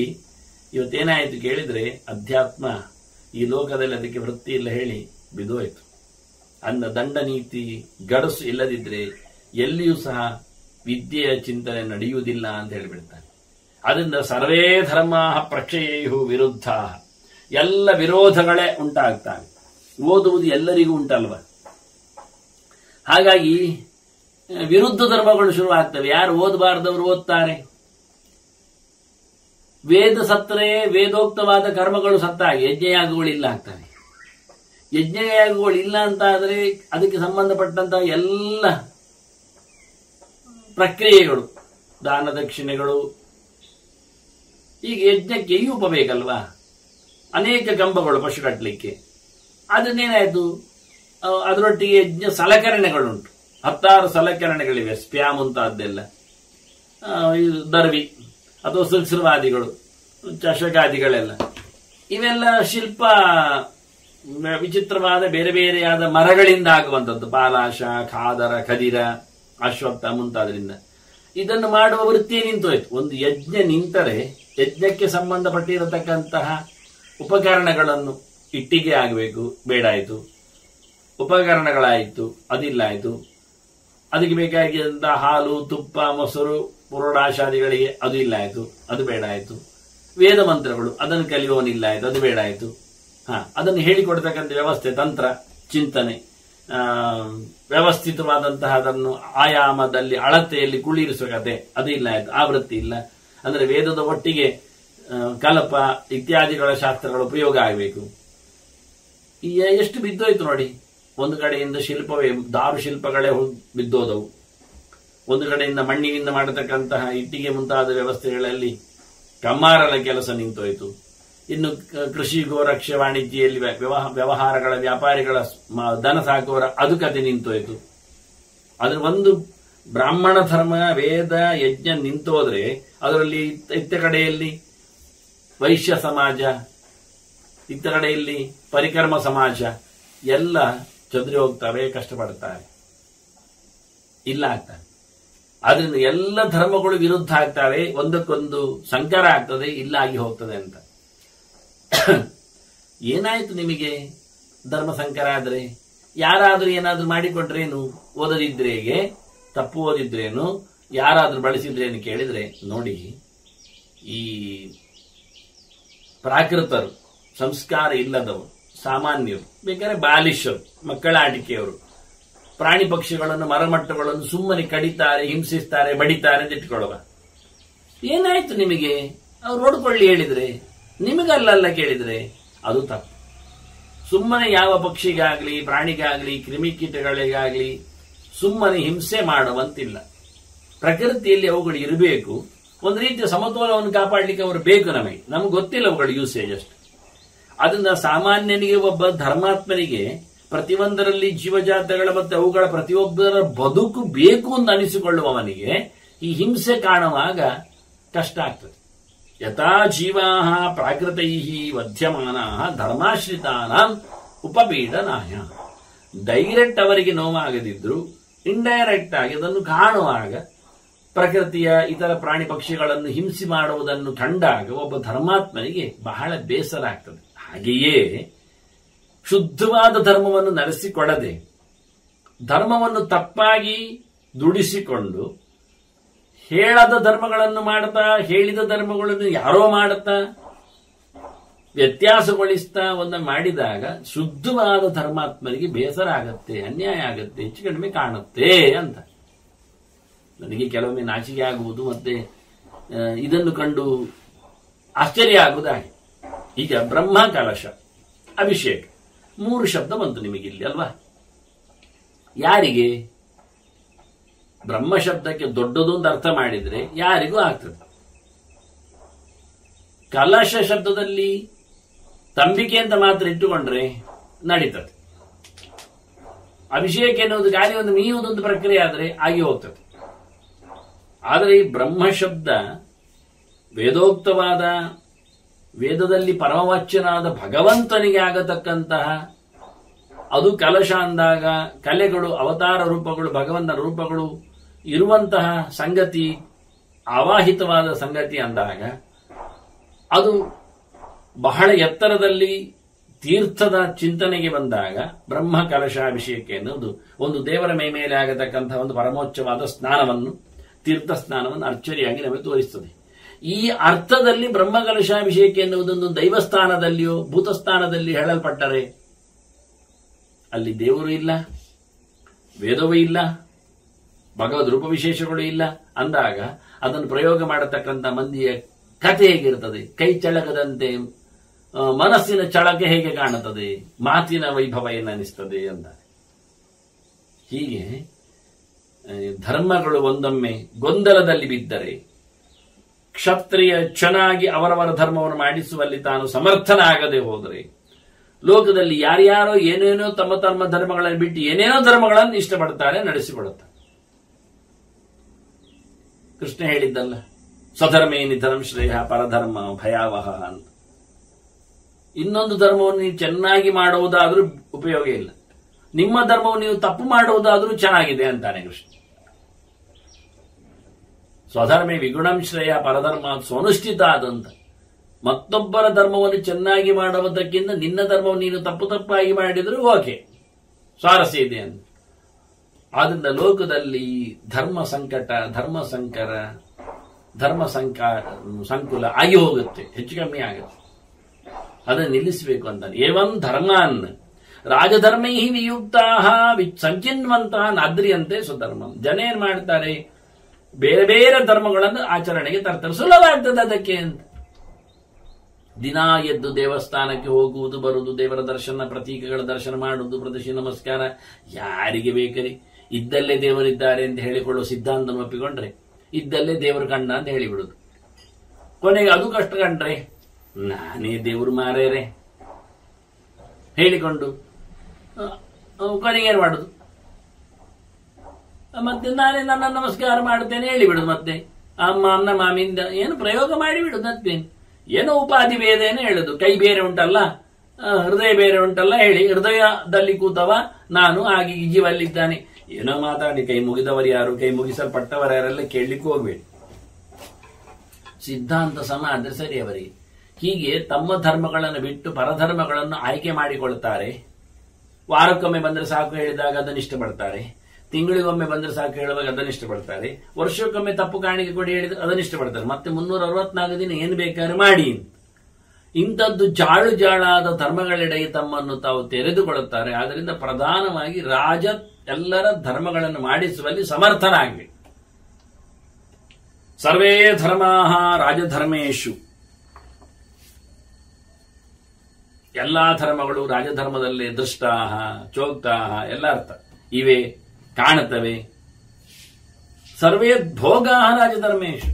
ಇವತ್ತೇನಾಯಿತು ಕೇಳಿದ್ರೆ, ಅಧ್ಯಾತ್ಮ ಈ ಲೋಕದಲ್ಲಿ ಅದಕ್ಕೆ ವೃತ್ತಿ ಇಲ್ಲ ಹೇಳಿ ಬಿದ್ದೋಯ್ತು. ಅನ್ನ ದಂಡ ನೀತಿ ಗಡಸು ಇಲ್ಲದಿದ್ರೆ ಎಲ್ಲಿಯೂ ಸಹ ವಿದ್ಯೆಯ ಚಿಂತನೆ ನಡೆಯುವುದಿಲ್ಲ ಅಂತ ಹೇಳಿಬಿಡ್ತಾನೆ. ಅದರಿಂದ ಸರ್ವೇ ಧರ್ಮ ಪ್ರಕ್ಷಯೇಯು ವಿರುದ್ಧ, ಎಲ್ಲ ವಿರೋಧಗಳೇ ಉಂಟಾಗ್ತವೆ. ಓದುವುದು ಎಲ್ಲರಿಗೂ ಉಂಟಲ್ವ, ಹಾಗಾಗಿ ವಿರುದ್ಧ ಧರ್ಮಗಳು ಶುರುವಾಗ್ತವೆ. ಯಾರು ಓದಬಾರದವರು ಓದ್ತಾರೆ. ವೇದ ಸತ್ತರೆ ವೇದೋಕ್ತವಾದ ಕರ್ಮಗಳು ಸತ್ತಾಗಿ ಯಜ್ಞಯಾಗಗಳು ಇಲ್ಲ ಆಗ್ತವೆ. ಯಜ್ಞಯಾಗಗಳು ಇಲ್ಲ ಅಂತ ಆದರೆ ಅದಕ್ಕೆ ಸಂಬಂಧಪಟ್ಟಂತಹ ಎಲ್ಲ ಪ್ರಕ್ರಿಯೆಗಳು, ದಾನ ದಕ್ಷಿಣೆಗಳು, ಈಗ ಯಜ್ಞಕ್ಕೆ ಯೂಪ ಬೇಕಲ್ವಾ, ಅನೇಕ ಕಂಬಗಳು ಪಶು ಕಟ್ಟಲಿಕ್ಕೆ. ಅದನ್ನೇನಾಯ್ತು, ಅದರೊಟ್ಟಿಗೆ ಯಜ್ಞ ಸಲಕರಣೆಗಳುಂಟು, 10 ಸಲಕರಣೆಗಳಿವೆ, ಸ್ಪ್ಯಾ ಮುಂತಾದ್ದೆಲ್ಲ, ದರ್ವಿ ಅಥವಾ ಸುಲ್ಸರವಾದಿಗಳು, ಚಷಕಾದಿಗಳೆಲ್ಲ, ಇವೆಲ್ಲ ಶಿಲ್ಪ ವಿಚಿತ್ರವಾದ ಬೇರೆ ಬೇರೆಯಾದ ಮರಗಳಿಂದ ಆಗುವಂಥದ್ದು, ಪಾಲಾಶ, ಖಾದರ, ಖದಿರ, ಅಶ್ವತ್ಥ ಮುಂತಾದ್ರಿಂದ. ಇದನ್ನು ಮಾಡುವ ವೃತ್ತಿ ನಿಂತೋಯ್ತು. ಒಂದು ಯಜ್ಞ ನಿಂತರೆ ಯಜ್ಞಕ್ಕೆ ಸಂಬಂಧಪಟ್ಟಿರತಕ್ಕಂತಹ ಉಪಕರಣಗಳನ್ನು, ಇಟ್ಟಿಗೆ ಆಗಬೇಕು, ಬೇಡಾಯಿತು. ಉಪಕರಣಗಳಾಯಿತು, ಅದಿಲ್ಲ ಆಯಿತು. ಅದಕ್ಕೆ ಬೇಕಾಗಿದ್ದಂತಹ ಹಾಲು, ತುಪ್ಪ, ಮೊಸರು, ಪುರೋಡಾಶಾದಿಗಳಿಗೆ ಅದು ಇಲ್ಲ ಆಯಿತು, ಅದು ಬೇಡ ಆಯಿತು. ವೇದ ಮಂತ್ರಗಳು, ಅದನ್ನು ಕಲಿಯೋನಿಲ್ಲ ಆಯಿತು, ಅದು ಬೇಡ ಆಯಿತು. ಅದನ್ನು ಹೇಳಿಕೊಡ್ತಕ್ಕಂಥ ವ್ಯವಸ್ಥೆ, ತಂತ್ರ, ಚಿಂತನೆ, ವ್ಯವಸ್ಥಿತವಾದಂತಹ ಅದನ್ನು ಆಯಾಮದಲ್ಲಿ ಅಳತೆಯಲ್ಲಿ ಕುಳ್ಳಿರಿಸುವ ಕತೆ, ಅದು ಇಲ್ಲ ಆಯಿತು. ಆ ವೃತ್ತಿ ಇಲ್ಲ. ಅಂದರೆ ವೇದದ ಒಟ್ಟಿಗೆ ಕಲಪ ಇತ್ಯಾದಿಗಳ ಶಾಸ್ತ್ರಗಳ ಉಪಯೋಗ ಆಗಬೇಕು. ಎಷ್ಟು ಬಿದ್ದೋಯ್ತು ನೋಡಿ. ಒಂದು ಕಡೆಯಿಂದ ಶಿಲ್ಪವೇ, ದಾರು ಶಿಲ್ಪಗಳೇ ಬಿದ್ದೋದವು. ಒಂದು ಕಡೆಯಿಂದ ಮಣ್ಣಿನಿಂದ ಮಾಡತಕ್ಕಂತಹ ಇಟ್ಟಿಗೆ ಮುಂತಾದ ವ್ಯವಸ್ಥೆಗಳಲ್ಲಿ ಕಮ್ಮಾರರ ಕೆಲಸ ನಿಂತೋಯ್ತು. ಇನ್ನು ಕೃಷಿ, ಗೋರಕ್ಷೆ, ವಾಣಿಜ್ಯದಲ್ಲಿ ವ್ಯವಹಾರಗಳ ವ್ಯಾಪಾರಿಗಳ ದನ ಸಾಕುವರ ಅದು ಕತೆ ನಿಂತೋಯ್ತು. ಅದ್ರ ಒಂದು ಬ್ರಾಹ್ಮಣ ಧರ್ಮ, ವೇದ, ಯಜ್ಞ ನಿಂತೋದ್ರೆ ಅದರಲ್ಲಿ ಇತ್ತ ಕಡೆಯಲ್ಲಿ ವೈಶ್ಯ ಸಮಾಜ, ಇತ್ತ ಕಡೆಯಲ್ಲಿ ಪರಿಕರ್ಮ ಸಮಾಜ ಎಲ್ಲ ಚದುರಿ ಹೋಗ್ತವೆ, ಕಷ್ಟಪಡ್ತಾರೆ, ಇಲ್ಲ ಆಗ್ತವೆ. ಆದ್ರಿಂದ ಎಲ್ಲ ಧರ್ಮಗಳು ವಿರುದ್ಧ ಆಗ್ತವೆ, ಒಂದಕ್ಕೊಂದು ಸಂಕರ ಆಗ್ತದೆ, ಇಲ್ಲ ಆಗಿ ಹೋಗ್ತದೆ ಅಂತ. ಏನಾಯ್ತು ನಿಮಗೆ ಧರ್ಮ ಸಂಕರ ಆದ್ರೆ? ಯಾರಾದ್ರೂ ಏನಾದ್ರೂ ಮಾಡಿಕೊಟ್ರೇನು? ಓದದಿದ್ರೇಗೆ, ತಪ್ಪು ಓದಿದ್ರೇನು, ಯಾರಾದ್ರೂ ಬಳಸಿದ್ರೇನು ಕೇಳಿದ್ರೆ ನೋಡಿ, ಈ ಪ್ರಾಕೃತರು, ಸಂಸ್ಕಾರ ಇಲ್ಲದವರು, ಸಾಮಾನ್ಯರು, ಬೇಕಾದ್ರೆ ಬಾಲಿಶರು, ಮಕ್ಕಳ ಆಟಿಕೆಯವರು ಪ್ರಾಣಿ ಪಕ್ಷಿಗಳನ್ನು, ಮರಮಟ್ಟಗಳನ್ನು ಸುಮ್ಮನೆ ಕಡಿತಾರೆ, ಹಿಂಸಿಸ್ತಾರೆ, ಬಡಿತಾರೆ ಅಂತ ಇಟ್ಕೊಳ್ಳುವ. ಏನಾಯ್ತು ನಿಮಗೆ? ಅವ್ರು ನೋಡ್ಕೊಳ್ಳಿ ಹೇಳಿದ್ರೆ, ನಿಮಗಲ್ಲ ಕೇಳಿದ್ರೆ ಅದು ತಪ್ಪು. ಸುಮ್ಮನೆ ಯಾವ ಪಕ್ಷಿಗಾಗ್ಲಿ, ಪ್ರಾಣಿಗಾಗ್ಲಿ, ಕ್ರಿಮಿಕೀಟಗಳಿಗಾಗ್ಲಿ ಸುಮ್ಮನೆ ಹಿಂಸೆ ಮಾಡುವಂತಿಲ್ಲ. ಪ್ರಕೃತಿಯಲ್ಲಿ ಅವುಗಳು ಇರಬೇಕು. ಒಂದು ರೀತಿಯ ಸಮತೋಲನವನ್ನು ಕಾಪಾಡಲಿಕ್ಕೆ ಅವರು ಬೇಕು. ನಮಗೆ ಗೊತ್ತಿಲ್ಲ ಅವುಗಳ ಯೂಸೇಜ್ ಅಷ್ಟು. ಅದನ್ನ ಸಾಮಾನ್ಯನಿಗೆ, ಒಬ್ಬ ಧರ್ಮಾತ್ಮನಿಗೆ ಪ್ರತಿಯೊಂದರಲ್ಲಿ ಜೀವಜಾತಗಳ ಮತ್ತು ಅವುಗಳ ಪ್ರತಿಯೊಬ್ಬರ ಬದುಕು ಬೇಕು ಅಂತ ಅನಿಸಿಕೊಳ್ಳುವವನಿಗೆ ಈ ಹಿಂಸೆ ಕಾಣುವಾಗ ಕಷ್ಟ ಆಗ್ತದೆ. ಯಥಾ ಜೀವಾ ಪ್ರಾಕೃತೈ ವಧ್ಯಮಾನ ಧರ್ಮಾಶ್ರಿತಾನಾಂ ಉಪಪೀಡನಾಯ. ಡೈರೆಕ್ಟ್ ಅವರಿಗೆ ನೋವಾಗದಿದ್ರು ಇಂಡೈರೆಕ್ಟ್ ಆಗಿ ಅದನ್ನು ಕಾಣುವಾಗ, ಪ್ರಕೃತಿಯ ಇತರ ಪ್ರಾಣಿ ಪಕ್ಷಿಗಳನ್ನು ಹಿಂಸೆ ಮಾಡುವುದನ್ನು ಕಂಡಾಗ ಒಬ್ಬ ಧರ್ಮಾತ್ಮನಿಗೆ ಬಹಳ ಬೇಸರ ಆಗ್ತದೆ. ಹಾಗೆಯೇ ಶುದ್ಧವಾದ ಧರ್ಮವನ್ನು ನಡೆಸಿಕೊಡದೆ, ಧರ್ಮವನ್ನು ತಪ್ಪಾಗಿ ದುಡಿಸಿಕೊಂಡು, ಹೇಳದ ಧರ್ಮಗಳನ್ನು ಮಾಡುತ್ತಾ, ಹೇಳಿದ ಧರ್ಮಗಳನ್ನು ಯಾರೋ ಮಾಡುತ್ತಾ, ವ್ಯತ್ಯಾಸಗೊಳಿಸ್ತಾ ಒಂದ ಮಾಡಿದಾಗ ಶುದ್ಧವಾದ ಧರ್ಮಾತ್ಮನಿಗೆ ಬೇಸರ ಆಗತ್ತೆ, ಅನ್ಯಾಯ ಆಗತ್ತೆ, ಹೆಚ್ಚು ಕಡಿಮೆ ಕಾಣುತ್ತೆ ಅಂತ. ನನಗೆ ಕೆಲವೊಮ್ಮೆ ನಾಚಿಕೆ ಆಗುವುದು, ಮತ್ತೆ ಇದನ್ನು ಕಂಡು ಆಶ್ಚರ್ಯ ಆಗುವುದಾಗಿ. ಈಗ ಬ್ರಹ್ಮ, ಕಲಶ, ಅಭಿಷೇಕ 3 ಶಬ್ದ ಬಂತು ನಿಮಗಿಲ್ಲಿ ಅಲ್ವಾ? ಯಾರಿಗೆ? ಬ್ರಹ್ಮ ಶಬ್ದಕ್ಕೆ ದೊಡ್ಡದೊಂದು ಅರ್ಥ ಮಾಡಿದ್ರೆ ಯಾರಿಗೂ ಆಗ್ತದೆ. ಕಲಶ ಶಬ್ದದಲ್ಲಿ ತಂಬಿಕೆ ಅಂತ ಮಾತ್ರ ಇಟ್ಟುಕೊಂಡ್ರೆ ನಡೀತದೆ. ಅಭಿಷೇಕ ಎನ್ನುವುದು ಗಾಳಿ ಒಂದು ಮೀಯುವುದೊಂದು ಪ್ರಕ್ರಿಯೆ ಆದರೆ ಆಗಿ ಹೋಗ್ತದೆ. ಆದರೆ ಈ ಬ್ರಹ್ಮ ಶಬ್ದ ವೇದೋಕ್ತವಾದ, ವೇದದಲ್ಲಿ ಪರಮವಾಚ್ಯನಾದ ಭಗವಂತನಿಗೆ ಆಗತಕ್ಕಂತಹ, ಅದು ಕಲಶ ಅಂದಾಗ ಕಲೆಗಳು, ಅವತಾರ ರೂಪಗಳು, ಭಗವಂತನ ರೂಪಗಳು ಇರುವಂತಹ ಸಂಗತಿ, ಆವಾಹಿತವಾದ ಸಂಗತಿ ಅಂದಾಗ ಅದು ಬಹಳ ಎತ್ತರದಲ್ಲಿ ತೀರ್ಥದ ಚಿಂತನೆಗೆ ಬಂದಾಗ ಬ್ರಹ್ಮ ಕಲಶಾಭಿಷೇಕ ಎನ್ನುವುದು ಒಂದು ದೇವರ ಮೇಲೆ ಆಗತಕ್ಕಂತಹ ಒಂದು ಪರಮೋಚ್ಚವಾದ ಸ್ನಾನವನ್ನು, ತೀರ್ಥ ಸ್ನಾನವನ್ನು ಅರ್ಚರಿಯಾಗಿ ನಮಗೆ ತೋರಿಸುತ್ತದೆ. ಈ ಅರ್ಥದಲ್ಲಿ ಬ್ರಹ್ಮ ಕಲಶಾಭಿಷೇಕ ಎನ್ನುವುದೊಂದು ದೈವಸ್ಥಾನದಲ್ಲಿಯೋ ಭೂತಸ್ಥಾನದಲ್ಲಿ ಹೇಳಲ್ಪಟ್ಟರೆ ಅಲ್ಲಿ ದೇವರು ಇಲ್ಲ, ವೇದವೂ ಇಲ್ಲ, ಭಗವದ್ ರೂಪ ವಿಶೇಷಗಳು ಇಲ್ಲ ಅಂದಾಗ ಅದನ್ನು ಪ್ರಯೋಗ ಮಾಡತಕ್ಕಂಥ ಮಂದಿಯ ಕಥೆ ಹೇಗಿರ್ತದೆ? ಕೈ ಚಳಕದಂತೆ ಮನಸ್ಸಿನ ಚಳಕೆ ಹೇಗೆ ಕಾಣುತ್ತದೆ, ಮಾತಿನ ವೈಭವ ಏನನ್ನಿಸ್ತದೆ ಅಂತ. ಹೀಗೆ ಧರ್ಮಗಳು ಒಂದೊಮ್ಮೆ ಗೊಂದಲದಲ್ಲಿ ಬಿದ್ದರೆ ಕ್ಷತ್ರಿಯ ಚೆನ್ನಾಗಿ ಅವರವರ ಧರ್ಮವನ್ನು ಮಾಡಿಸುವಲ್ಲಿ ತಾನು ಸಮರ್ಥನಾಗದೆ ಹೋದರೆ ಲೋಕದಲ್ಲಿ ಯಾರ್ಯಾರೋ ಏನೇನೋ ತಮ್ಮ ತಮ್ಮ ಧರ್ಮಗಳನ್ನು ಬಿಟ್ಟು ಏನೇನೋ ಧರ್ಮಗಳನ್ನು ಇಷ್ಟಪಡ್ತಾರೆ, ನಡೆಸಿಕೊಡುತ್ತಾರೆ. ಕೃಷ್ಣ ಹೇಳಿದ್ದಲ್ಲ, ಸ್ವಧರ್ಮೇ ನಿಧನಂ ಶ್ರೇಯ ಪರಧರ್ಮ ಭಯಾವಹ ಅಂತ. ಇನ್ನೊಂದು ಧರ್ಮವನ್ನು ನೀವು ಚೆನ್ನಾಗಿ ಮಾಡುವುದಾದ್ರೂ ಉಪಯೋಗ ಇಲ್ಲ, ನಿಮ್ಮ ಧರ್ಮವನ್ನು ನೀವು ತಪ್ಪು ಮಾಡುವುದಾದ್ರೂ ಚೆನ್ನಾಗಿದೆ ಅಂತಾನೆ ಕೃಷ್ಣ. ಸ್ವಧರ್ಮೇ ವಿಗುಣಂ ಶ್ರೇಯ ಪರಧರ್ಮ ಸ್ವನುಷ್ಠಿತ ಆದಂತ. ಮತ್ತೊಬ್ಬರ ಧರ್ಮವನ್ನು ಚೆನ್ನಾಗಿ ಮಾಡುವುದಕ್ಕಿಂತ ನಿನ್ನ ಧರ್ಮವನ್ನು ನೀನು ತಪ್ಪಾಗಿ ಮಾಡಿದರೂ ಓಕೆ, ಸ್ವಾರಸ್ಯ ಇದೆ ಅಂತ. ಆದ್ರಿಂದ ಲೋಕದಲ್ಲಿ ಧರ್ಮ ಸಂಕಟ, ಧರ್ಮ ಸಂಕರ, ಧರ್ಮ ಸಂಕುಲ ಆಗಿ ಹೋಗುತ್ತೆ, ಹೆಚ್ಚು ಕಮ್ಮಿ ಆಗುತ್ತೆ. ಅದನ್ನು ನಿಲ್ಲಿಸಬೇಕು ಅಂತಾನೆ. ಏವಂ ಧರ್ಮಾನ್ ರಾಜಧರ್ಮೈ ವಿಯುಕ್ತಾ ಸಂಚಿನ್ವಂತಹ ನಾದ್ರಿಯಂತೆ ಸ್ವಧರ್ಮಂ. ಜನ ಏನ್ ಮಾಡ್ತಾರೆ, ಬೇರೆ ಬೇರೆ ಧರ್ಮಗಳನ್ನು ಆಚರಣೆಗೆ ತರ್ತಾರೆ, ಸುಲಭ ಆಗ್ತದೆ ಅದಕ್ಕೆ ಅಂತ. ದಿನಾ ಎದ್ದು ದೇವಸ್ಥಾನಕ್ಕೆ ಹೋಗುವುದು ಬರುವುದು, ದೇವರ ದರ್ಶನ, ಪ್ರತೀಕಗಳ ದರ್ಶನ ಮಾಡುವುದು, ಪ್ರದಕ್ಷಿಣೆ ನಮಸ್ಕಾರ ಯಾರಿಗೆ ಬೇಕರಿ. ಇದ್ದಲ್ಲೇ ದೇವರಿದ್ದಾರೆ ಅಂತ ಹೇಳಿಕೊಳ್ಳುವ ಸಿದ್ಧಾಂತವನ್ನು ಒಪ್ಪಿಕೊಂಡ್ರೆ ಇದ್ದಲ್ಲೇ ದೇವರು ಕಂಡ ಅಂತ ಹೇಳಿಬಿಡುದು. ಕೊನೆಗೆ ಅದು ಕಷ್ಟ ಕಂಡ್ರೆ ನಾನೇ ದೇವರು ಮಾರೇರೆ ಹೇಳಿಕೊಂಡು ಕೊನೆಗೆ ಏನ್ ಮಾಡುದು, ಮತ್ತೆ ನಾನೇ ನನ್ನ ನಮಸ್ಕಾರ ಮಾಡುತ್ತೇನೆ ಹೇಳಿಬಿಡುದು. ಮತ್ತೆ ಅಮ್ಮ ಅನ್ನ ಮಾಮಿಂದ ಏನು ಪ್ರಯೋಗ ಮಾಡಿಬಿಡುದು. ಮತ್ತೇನು ಏನೋ ಉಪಾಧಿ ಭೇದೇನೆ ಹೇಳುದು. ಕೈ ಬೇರೆ ಉಂಟಲ್ಲ, ಹೃದಯ ಬೇರೆ ಉಂಟಲ್ಲ ಹೇಳಿ, ಹೃದಯದಲ್ಲಿ ಕೂತವ ನಾನು ಆಗಿ ಜೀವಲ್ಲಿದ್ದಾನೆ ಏನೋ ಮಾತಾಡಿ. ಕೈ ಮುಗಿದವರು ಯಾರು, ಕೈ ಮುಗಿಸಲ್ಪಟ್ಟವರು ಯಾರೆಲ್ಲ ಕೇಳಲಿಕ್ಕೆ ಹೋಗ್ಬೇಡಿ. ಸಿದ್ಧಾಂತ ಸಮ ಆದ್ರೆ ಸರಿ ಅವರಿಗೆ. ಹೀಗೆ ತಮ್ಮ ಧರ್ಮಗಳನ್ನು ಬಿಟ್ಟು ಪರಧರ್ಮಗಳನ್ನು ಆಯ್ಕೆ ಮಾಡಿಕೊಳ್ತಾರೆ. ವಾರಕ್ಕೊಮ್ಮೆ ಬಂದ್ರೆ ಸಾಕು ಹೇಳಿದಾಗ ಅದನ್ನು ಇಷ್ಟಪಡ್ತಾರೆ, ತಿಂಗಳಿಗೊಮ್ಮೆ ಬಂದ್ರೆ ಸಾಕು ಹೇಳುವಾಗ ಅದನ್ನು ಇಷ್ಟಪಡ್ತಾರೆ, ವರ್ಷಕ್ಕೊಮ್ಮೆ ತಪ್ಪು ಕಾಣಿಕೆ ಕೊಡಿ ಹೇಳಿದ್ರೆ ಅದನ್ನು ಇಷ್ಟಪಡ್ತಾರೆ, ಮತ್ತೆ 364 ದಿನ ಏನು ಬೇಕಾದ್ರೆ ಮಾಡಿ. ಇಂಥದ್ದು ಜಾಳು ಜಾಳಾದ ಧರ್ಮಗಳೆಡೆಗೆ ತಮ್ಮನ್ನು ತಾವು ತೆರೆದುಕೊಳ್ಳುತ್ತಾರೆ. ಆದ್ದರಿಂದ ಪ್ರಧಾನವಾಗಿ ರಾಜ ಎಲ್ಲರ ಧರ್ಮಗಳನ್ನು ಮಾಡಿಸುವಲ್ಲಿ ಸಮರ್ಥನಾಗಬೇಕು. ಸರ್ವೇ ಧರ್ಮಾಃ ರಾಜಧರ್ಮೇಶು, ಎಲ್ಲಾ ಧರ್ಮಗಳು ರಾಜಧರ್ಮದಲ್ಲೇ ದೃಷ್ಟಾಹ ಚೋಕ್ತಾಹ ಎಲ್ಲ ಅರ್ಥ ಇವೆ, ಕಾಣುತ್ತವೆ. ಸರ್ವೇ ಭೋಗಾಹ ರಾಜಧರ್ಮೇಶು,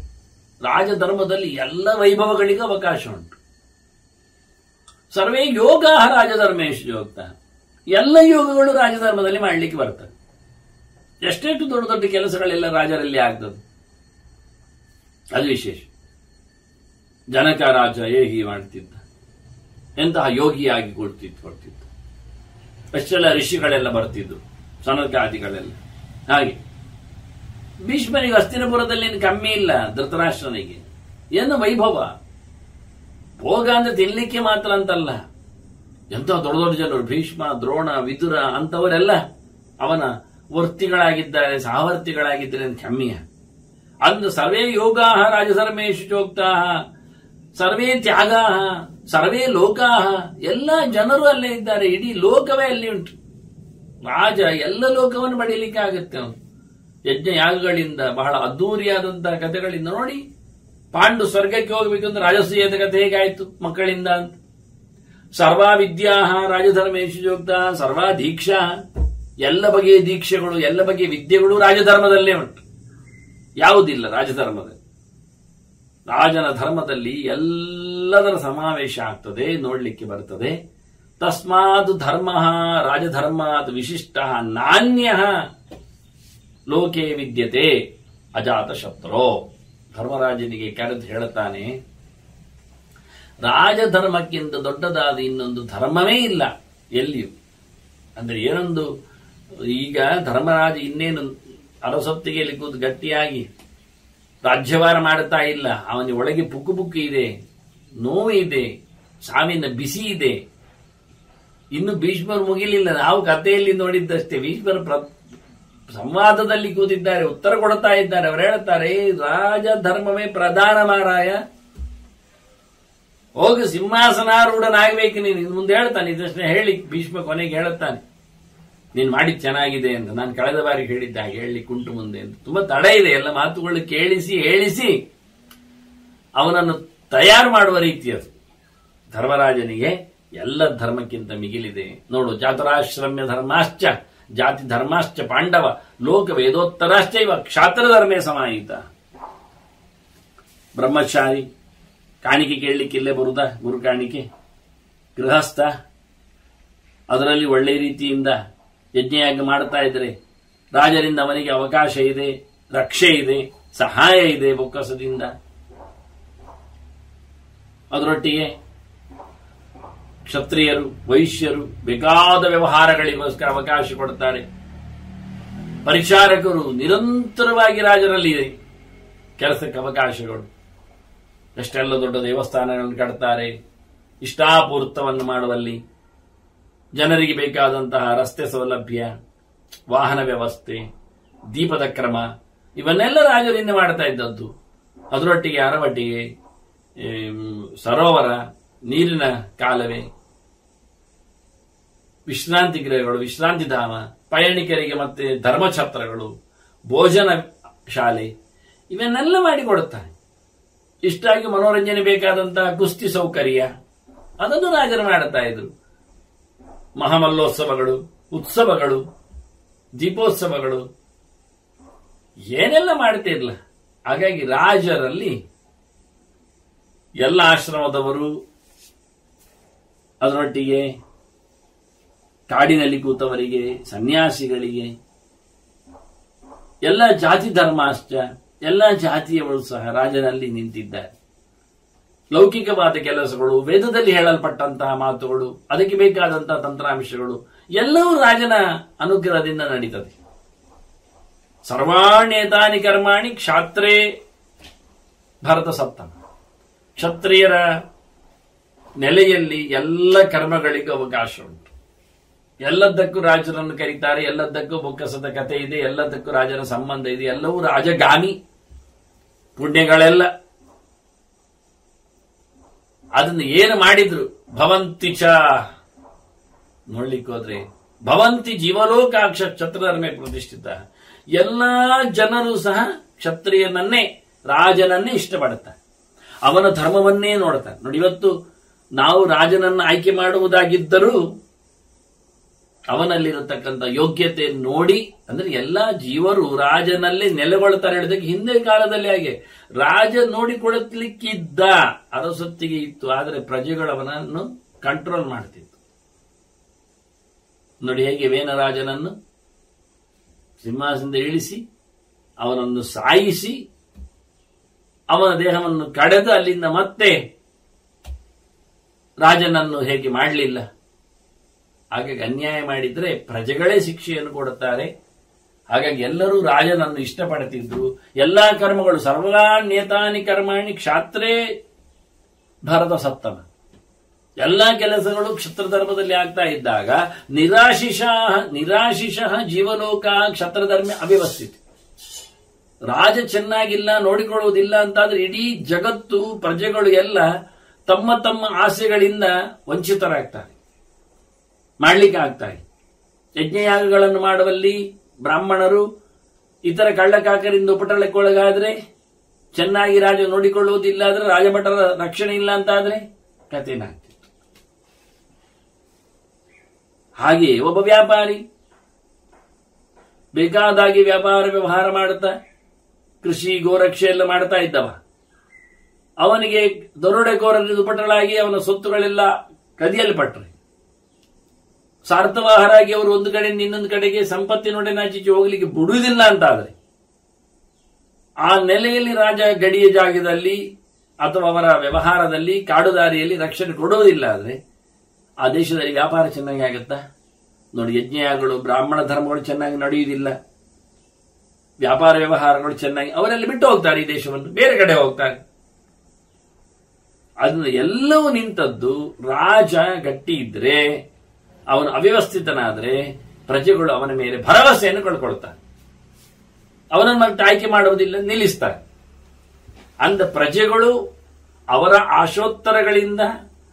ರಾಜಧರ್ಮದಲ್ಲಿ ಎಲ್ಲ ವೈಭವಗಳಿಗೆ ಅವಕಾಶ ಉಂಟು. ಸರ್ವೇ ಯೋಗಾಹ ರಾಜಧರ್ಮೇಶು ಯೋಕ್ತಾಹ, ಎಲ್ಲ ಯೋಗಗಳು ರಾಜಧರ್ಮದಲ್ಲಿ ಮಾಡಲಿಕ್ಕೆ ಬರ್ತವೆ. ಎಷ್ಟೆಷ್ಟು ದೊಡ್ಡ ದೊಡ್ಡ ಕೆಲಸಗಳೆಲ್ಲ ರಾಜರಲ್ಲಿ ಆಗ್ತದೆ, ಅದು ವಿಶೇಷ. ಜನಕ ರಾಜ ಹೇಗೆ ಮಾಡ್ತಿದ್ದ, ಎಂತಹ ಯೋಗಿಯಾಗಿ ಕೊಡ್ತಿತ್ತು. ಅಷ್ಟೆಲ್ಲ ಋಷಿಗಳೆಲ್ಲ ಬರ್ತಿದ್ರು, ಸನಕಾದಿಗಳೆಲ್ಲ. ಹಾಗೆ ಭೀಷ್ಮನಿಗೆ ಹಸ್ತಿನಪುರದಲ್ಲಿ ಕಮ್ಮಿ ಇಲ್ಲ, ಧೃತರಾಷ್ಟ್ರನಿಗೆ ಏನು ವೈಭವ. ಭೋಗ ಅಂದ್ರೆ ತಿನ್ಲಿಕ್ಕೆ ಮಾತ್ರ ಅಂತಲ್ಲ, ಎಂತ ದೊಡ್ಡ ದೊಡ್ಡ ಜನರು, ಭೀಷ್ಮ, ದ್ರೋಣ, ವಿದುರ ಅಂತವರೆಲ್ಲ ಅವನ ವರ್ತಿಗಳಾಗಿದ್ದಾರೆ, ಸಹವರ್ತಿಗಳಾಗಿದ್ದಾರೆ ಅಂತ ಕಮ್ಮಿಯ. ಅಂದು ಸರ್ವೇ ಯೋಗಾಹ ರಾಜಧರ್ಮೇಶು ಚೋಕ್ತಾಹ, ಸರ್ವೇ ತ್ಯಾಗಾಹ, ಸರ್ವೇ ಲೋಕಾಹ, ಎಲ್ಲ ಜನರು ಅಲ್ಲೇ ಇದ್ದಾರೆ, ಇಡೀ ಲೋಕವೇ ಅಲ್ಲಿ ಉಂಟು. ರಾಜ ಎಲ್ಲ ಲೋಕವನ್ನು ಪಡೀಲಿಕ್ಕೆ ಆಗುತ್ತೆ ಅವನು. ಯಜ್ಞ ಯಾಗಗಳಿಂದ, ಬಹಳ ಅದ್ದೂರಿಯಾದಂತಹ ಕಥೆಗಳಿಂದ ನೋಡಿ. ಪಾಂಡು ಸ್ವರ್ಗಕ್ಕೆ ಹೋಗಬೇಕಂದ್ರೆ ರಾಜಸೂಯದ ಕಥೆ ಹೇಗಾಯ್ತು ಮಕ್ಕಳಿಂದ ಅಂತ. ಸರ್ವಾ ವಿದ್ಯಾ ರಾಜಧರ್ಮೇಶು ಯೋಕ್ತ, ಸರ್ವಾ ದೀಕ್ಷಾ, ಎಲ್ಲ ಬಗೆಯ ದೀಕ್ಷೆಗಳು, ಎಲ್ಲ ಬಗೆಯ ವಿದ್ಯೆಗಳು ರಾಜಧರ್ಮದಲ್ಲೇ ಉಂಟು. ಯಾವುದಿಲ್ಲ ರಾಜಧರ್ಮದಲ್ಲಿ. ರಾಜನ ಧರ್ಮದಲ್ಲಿ ಎಲ್ಲದರ ಸಮಾವೇಶ ಆಗ್ತದೆ, ನೋಡ್ಲಿಕ್ಕೆ ಬರ್ತದೆ. ತಸ್ಮಾತ್ ಧರ್ಮ ರಾಜಧರ್ಮಾತ್ ವಿಶಿಷ್ಟ ನಾಣ್ಯ ಲೋಕೆ ವಿದ್ಯತೆ ಅಜಾತ ಶತ್ರೋ. ಧರ್ಮರಾಜನಿಗೆ ಕರೆದು ಹೇಳುತ್ತಾನೆ, ರಾಜಧರ್ಮಕ್ಕಿಂತ ದೊಡ್ಡದಾದ ಇನ್ನೊಂದು ಧರ್ಮವೇ ಇಲ್ಲ ಎಲ್ಲಿಯೂ. ಅಂದ್ರೆ ಏನೊಂದು, ಈಗ ಧರ್ಮರಾಜ ಇನ್ನೇನು ಅರಸೊತ್ತಿಗೆಯಲ್ಲಿ ಕೂತು ಗಟ್ಟಿಯಾಗಿ ರಾಜ್ಯಭಾರ ಮಾಡುತ್ತಾ ಇಲ್ಲ. ಅವನಿಗೆ ಒಳಗೆ ಪುಕ್ಕು ಇದೆ, ನೋವು ಇದೆ, ಸಾವಿನ ಬಿಸಿ ಇದೆ. ಇನ್ನು ಭೀಷ್ಮರು ಮುಗಿಲಿಲ್ಲ, ನಾವು ಕಥೆಯಲ್ಲಿ ನೋಡಿದ್ದಷ್ಟೇ. ಭೀಷ್ಮರು ಸಂವಾದದಲ್ಲಿ ಕೂತಿದ್ದಾರೆ, ಉತ್ತರ ಕೊಡ್ತಾ ಇದ್ದಾರೆ. ಅವರು ಹೇಳ್ತಾರೆ, ರಾಜ ಧರ್ಮವೇ ಪ್ರಧಾನ ಮಾರಾಯ, ಹೋಗಿ ಸಿಂಹಾಸನಾರೂಢನಾಗಬೇಕು ನೀನು. ಮುಂದೆ ಹೇಳ್ತಾನೆ, ಇದಷ್ಟೇ ಹೇಳಿ ಭೀಷ್ಮ ಕೊನೆಗೆ ಹೇಳುತ್ತಾನೆ, ನೀನ್ ಮಾಡಿದ್ ಚೆನ್ನಾಗಿದೆ ಅಂತ. ನಾನು ಕಳೆದ ಬಾರಿ ಹೇಳಿದ್ದೆ ಹಾಗೆ ಹೇಳಲಿಕ್ಕೆ ಉಂಟು ಮುಂದೆ ಅಂತ. ತುಂಬಾ ತಡ ಇದೆ, ಎಲ್ಲ ಮಾತುಗಳು ಹೇಳಿಸಿ ಅವನನ್ನು ತಯಾರು ಮಾಡುವ ರೀತಿ ಅದು. ಧರ್ಮರಾಜನಿಗೆ ಎಲ್ಲ ಧರ್ಮಕ್ಕಿಂತ ಮಿಗಿಲಿದೆ ನೋಡು. ಚಾತುರಾಶ್ರಮ್ಯ ಧರ್ಮಾಶ್ಚ ಜಾತಿ ಧರ್ಮಾಶ್ಚ ಪಾಂಡವ ಲೋಕ ವೇದೋತ್ತರಾಶ್ಚ ಇವ ಕ್ಷಾತ್ರ ಧರ್ಮೇ ಸಮಾಹಿತ. ಬ್ರಹ್ಮಚಾರಿ ಕಾಣಿಕೆ ಕೇಳಲಿಕ್ಕಿಲ್ಲೇ ಬರುದಾ? ಗುರು ಕಾಣಿಕೆ. ಗೃಹಸ್ಥ ಅದರಲ್ಲಿ ಒಳ್ಳೆ ರೀತಿಯಿಂದ ಯಜ್ಞಯಾಗ ಮಾಡ್ತಾ ಇದ್ರೆ ರಾಜರಿಂದ ಅವನಿಗೆ ಅವಕಾಶ ಇದೆ, ರಕ್ಷೆ ಇದೆ, ಸಹಾಯ ಇದೆ ಬೊಕ್ಕಸದಿಂದ. ಅದರೊಟ್ಟಿಗೆ ಕ್ಷತ್ರಿಯರು ವೈಶ್ಯರು ಬೇಕಾದ ವ್ಯವಹಾರಗಳಿಗೋಸ್ಕರ ಅವಕಾಶ ಕೊಡ್ತಾರೆ. ಪರಿಚಾರಕರು ನಿರಂತರವಾಗಿ ರಾಜರಲ್ಲಿ ಕೆಲಸಕ್ಕೆ ಅವಕಾಶಗಳು. ಎಷ್ಟೆಲ್ಲ ದೊಡ್ಡ ದೇವಸ್ಥಾನಗಳನ್ನು ಕಟ್ತಾರೆ, ಇಷ್ಟಾಪೂರ್ತವನ್ನು ಮಾಡುವಲ್ಲಿ. ಜನರಿಗೆ ಬೇಕಾದಂತಹ ರಸ್ತೆ ಸೌಲಭ್ಯ, ವಾಹನ ವ್ಯವಸ್ಥೆ, ದೀಪದ ಕ್ರಮ, ಇವನ್ನೆಲ್ಲ ರಾಜರಿಂದ ಮಾಡ್ತಾ ಇದ್ದದ್ದು. ಅದರೊಟ್ಟಿಗೆ ಅರವಟ್ಟಿಗೆ ಸರೋವರ, ನೀರಿನ ಕಾಲುವೆ, ವಿಶ್ರಾಂತಿ ಗೃಹಗಳು, ವಿಶ್ರಾಂತಿ ಧಾಮ, ಪಯಣಿಕರಿಗೆ ಮತ್ತೆ ಧರ್ಮಛತ್ರಗಳು, ಭೋಜನ ಶಾಲೆ, ಇವನ್ನೆಲ್ಲ ಮಾಡಿಕೊಡುತ್ತಾರೆ. ಇಷ್ಟಾಗಿ ಮನೋರಂಜನೆ ಬೇಕಾದಂತಹ ಕುಸ್ತಿ ಸೌಕರ್ಯ ಅದನ್ನು ರಾಜರು ಮಾಡುತ್ತಾ ಇದ್ರು. ಮಹಾಮಲ್ಲೋತ್ಸವಗಳು, ಉತ್ಸವಗಳು, ದೀಪೋತ್ಸವಗಳು ಏನೆಲ್ಲ ಮಾಡ್ತಿರ್ಲ. ಹಾಗಾಗಿ ರಾಜರಲ್ಲಿ ಎಲ್ಲ ಆಶ್ರಮದವರು, ಅದರೊಟ್ಟಿಗೆ ಕಾಡಿನಲ್ಲಿ ಕೂತವರಿಗೆ, ಸನ್ಯಾಸಿಗಳಿಗೆ, ಎಲ್ಲ ಜಾತಿ ಧರ್ಮಾಶ್ಚ ಎಲ್ಲ ಜಾತಿಯವರು ಸಹ ರಾಜನಲ್ಲಿ ನಿಂತಿದ್ದಾರೆ. ಲೌಕಿಕವಾದ ಕೆಲಸಗಳು, ವೇದದಲ್ಲಿ ಹೇಳಲ್ಪಟ್ಟಂತಹ ಮಾತುಗಳು, ಅದಕ್ಕೆ ಬೇಕಾದಂತಹ ತಂತ್ರಾಂಶಗಳು ಎಲ್ಲವೂ ರಾಜನ ಅನುಗ್ರಹದಿಂದ ನಡೀತದೆ. ಸರ್ವಾಣ್ಯೇತಾನಿ ಕರ್ಮಾಣಿ ಕ್ಷಾತ್ರೇ ಭರತ ಸಪ್ತಮ. ಕ್ಷತ್ರಿಯರ ನೆಲೆಯಲ್ಲಿ ಎಲ್ಲ ಕರ್ಮಗಳಿಗೂ ಅವಕಾಶ ಉಂಟು. ಎಲ್ಲದಕ್ಕೂ ರಾಜರನ್ನು ಕರೀತಾರೆ, ಎಲ್ಲದಕ್ಕೂ ಬೊಕ್ಕಸದ ಕಥೆ ಇದೆ, ಎಲ್ಲದಕ್ಕೂ ರಾಜನ ಸಂಬಂಧ ಇದೆ. ಎಲ್ಲವೂ ರಾಜಗಾಮಿ ಪುಣ್ಯಗಳೆಲ್ಲ. ಅದನ್ನು ಏನು ಮಾಡಿದ್ರು ಭವಂತಿ ಚ ನೋಡ್ಲಿಕ್ಕೆ ಹೋದ್ರೆ ಭವಂತಿ ಜೀವಲೋಕಾಕ್ಷ ಕ್ಷತ್ರಧರ್ಮೇ ಪ್ರತಿಷ್ಠಿತ. ಎಲ್ಲಾ ಜನರು ಸಹ ಕ್ಷತ್ರಿಯನನ್ನೇ, ರಾಜನನ್ನೇ ಇಷ್ಟಪಡುತ್ತಾರೆ, ಅವನ ಧರ್ಮವನ್ನೇ ನೋಡ್ತಾರೆ. ನೋಡಿ, ಇವತ್ತು ನಾವು ರಾಜನನ್ನು ಆಯ್ಕೆ ಮಾಡುವುದಾಗಿದ್ದರೂ ಅವನಲ್ಲಿರತಕ್ಕಂಥ ಯೋಗ್ಯತೆ ನೋಡಿ, ಅಂದ್ರೆ ಎಲ್ಲಾ ಜೀವರು ರಾಜನಲ್ಲಿ ನೆಲೆಗೊಳ್ತಾರೆ. ಹೇಳಿದಕ್ಕೆ ಹಿಂದೆ ಕಾಲದಲ್ಲಿ ಹಾಗೆ ರಾಜ ನೋಡಿಕೊಳ್ಳಲಿಕ್ಕಿದ್ದ, ಅರಸೊತ್ತಿಗೆ ಇತ್ತು, ಆದರೆ ಪ್ರಜೆಗಳು ಅವನನ್ನು ಕಂಟ್ರೋಲ್ ಮಾಡ್ತಿತ್ತು. ನೋಡಿ ಹೇಗೆ ವೇನರಾಜನನ್ನು ಸಿಂಹಾಸನದಿಂದ ಇಳಿಸಿ ಅವನನ್ನು ಸಾಯಿಸಿ ಅವನ ದೇಹವನ್ನು ಕಡೆದು ಅಲ್ಲಿಂದ ಮತ್ತೆ ರಾಜನನ್ನು ಹೇಗೆ ಮಾಡಲಿಲ್ಲ. ಹಾಗಾಗಿ ಅನ್ಯಾಯ ಮಾಡಿದ್ರೆ ಪ್ರಜೆಗಳೇ ಶಿಕ್ಷೆಯನ್ನು ಕೊಡುತ್ತಾರೆ. ಹಾಗಾಗಿ ಎಲ್ಲರೂ ರಾಜನನ್ನು ಇಷ್ಟಪಡುತ್ತಿದ್ರು. ಎಲ್ಲಾ ಕರ್ಮಗಳು ಸರ್ವಾಣ್ಯೇತಾನಿ ಕರ್ಮಾಣಿ ಕ್ಷಾತ್ರೇ ಭರತ ಸಪ್ತಮ. ಎಲ್ಲಾ ಕೆಲಸಗಳು ಕ್ಷತ್ರ ಧರ್ಮದಲ್ಲಿ ಆಗ್ತಾ ಇದ್ದಾಗ ನಿರಾಶಿಷಃ ಜೀವಲೋಕ ಕ್ಷತ್ರಧರ್ಮ ಅವ್ಯವಸ್ಥಿತ. ರಾಜ ಚೆನ್ನಾಗಿಲ್ಲ, ನೋಡಿಕೊಳ್ಳುವುದಿಲ್ಲ ಅಂತಾದ್ರೆ ಇಡೀ ಜಗತ್ತು, ಪ್ರಜೆಗಳು ಎಲ್ಲ ತಮ್ಮ ತಮ್ಮ ಆಸೆಗಳಿಂದ ವಂಚಿತರಾಗ್ತಾರೆ, ಮಾಡ್ಲಿಕ್ಕೆ ಆಗ್ತಾರೆ. ಯಜ್ಞಯಾಗಗಳನ್ನು ಮಾಡುವಲ್ಲಿ ಬ್ರಾಹ್ಮಣರು ಇತರ ಕಳ್ಳಕಾಕರಿಂದ ಉಪಟಳಕ್ಕೊಳಗಾದ್ರೆ, ಚೆನ್ನಾಗಿ ರಾಜ ನೋಡಿಕೊಳ್ಳುವುದಿಲ್ಲ ಆದ್ರೆ, ರಾಜಭಟರ ರಕ್ಷಣೆ ಇಲ್ಲ ಅಂತಾದ್ರೆ ಕಥೆನಾಗ್ತಿತ್ತು. ಹಾಗೆ ಒಬ್ಬ ವ್ಯಾಪಾರಿ ಬೇಕಾದಾಗಿ ವ್ಯವಹಾರ ಮಾಡುತ್ತಾ ಕೃಷಿ ಗೋರಕ್ಷೆ ಎಲ್ಲ ಮಾಡ್ತಾ ಇದ್ದವ, ಅವನಿಗೆ ದರೋಡೆಕೋರರಿಂದ ಉಪಟಳಾಗಿ ಅವನ ಸೊತ್ತುಗಳೆಲ್ಲ ಕದಿಯಲ್ಪಟ್ರೆ, ಸಾರ್ಥವಾಹರಾಗಿ ಅವರು ಒಂದು ಕಡೆಯಿಂದ ಇನ್ನೊಂದು ಕಡೆಗೆ ಸಂಪತ್ತಿನೊಡೆನಾಚೀಚೆ ಹೋಗ್ಲಿಕ್ಕೆ ಬಿಡುವುದಿಲ್ಲ ಅಂತಾದ್ರೆ, ಆ ನೆಲೆಯಲ್ಲಿ ರಾಜ ಗಡಿಯ ಜಾಗದಲ್ಲಿ ಅಥವಾ ಅವರ ವ್ಯವಹಾರದಲ್ಲಿ ಕಾಡುದಾರಿಯಲ್ಲಿ ರಕ್ಷಣೆ ಕೊಡುವುದಿಲ್ಲ ಆದ್ರೆ ಆ ದೇಶದಲ್ಲಿ ವ್ಯಾಪಾರ ಚೆನ್ನಾಗಿ ಆಗುತ್ತಾ? ನೋಡಿ, ಯಜ್ಞಯಾಗಗಳು, ಬ್ರಾಹ್ಮಣ ಧರ್ಮಗಳು ಚೆನ್ನಾಗಿ ನಡೆಯುವುದಿಲ್ಲ, ವ್ಯಾಪಾರ ವ್ಯವಹಾರಗಳು ಚೆನ್ನಾಗಿ, ಅವರೆಲ್ಲ ಬಿಟ್ಟು ಹೋಗ್ತಾರೆ, ಈ ದೇಶವನ್ನು ಬೇರೆ ಕಡೆ ಹೋಗ್ತಾರೆ. ಅದನ್ನ ಎಲ್ಲವೂ ನಿಂತದ್ದು ರಾಜ ಗಟ್ಟಿ ಇದ್ರೆ ಅವನು ಅವ್ಯವಸ್ಥಿತನಾದರೆ ಪ್ರಜೆಗಳು ಅವನ ಮೇಲೆ ಭರವಸೆಯನ್ನು ಕಳ್ಕೊಳ್ತಾರೆ, ಅವನನ್ನು ಮತ್ತೆ ಆಯ್ಕೆ ಮಾಡುವುದಿಲ್ಲ, ನಿಲ್ಲಿಸ್ತಾರೆ. ಅಂದ ಪ್ರಜೆಗಳು ಅವರ ಆಶೋತ್ತರಗಳಿಂದ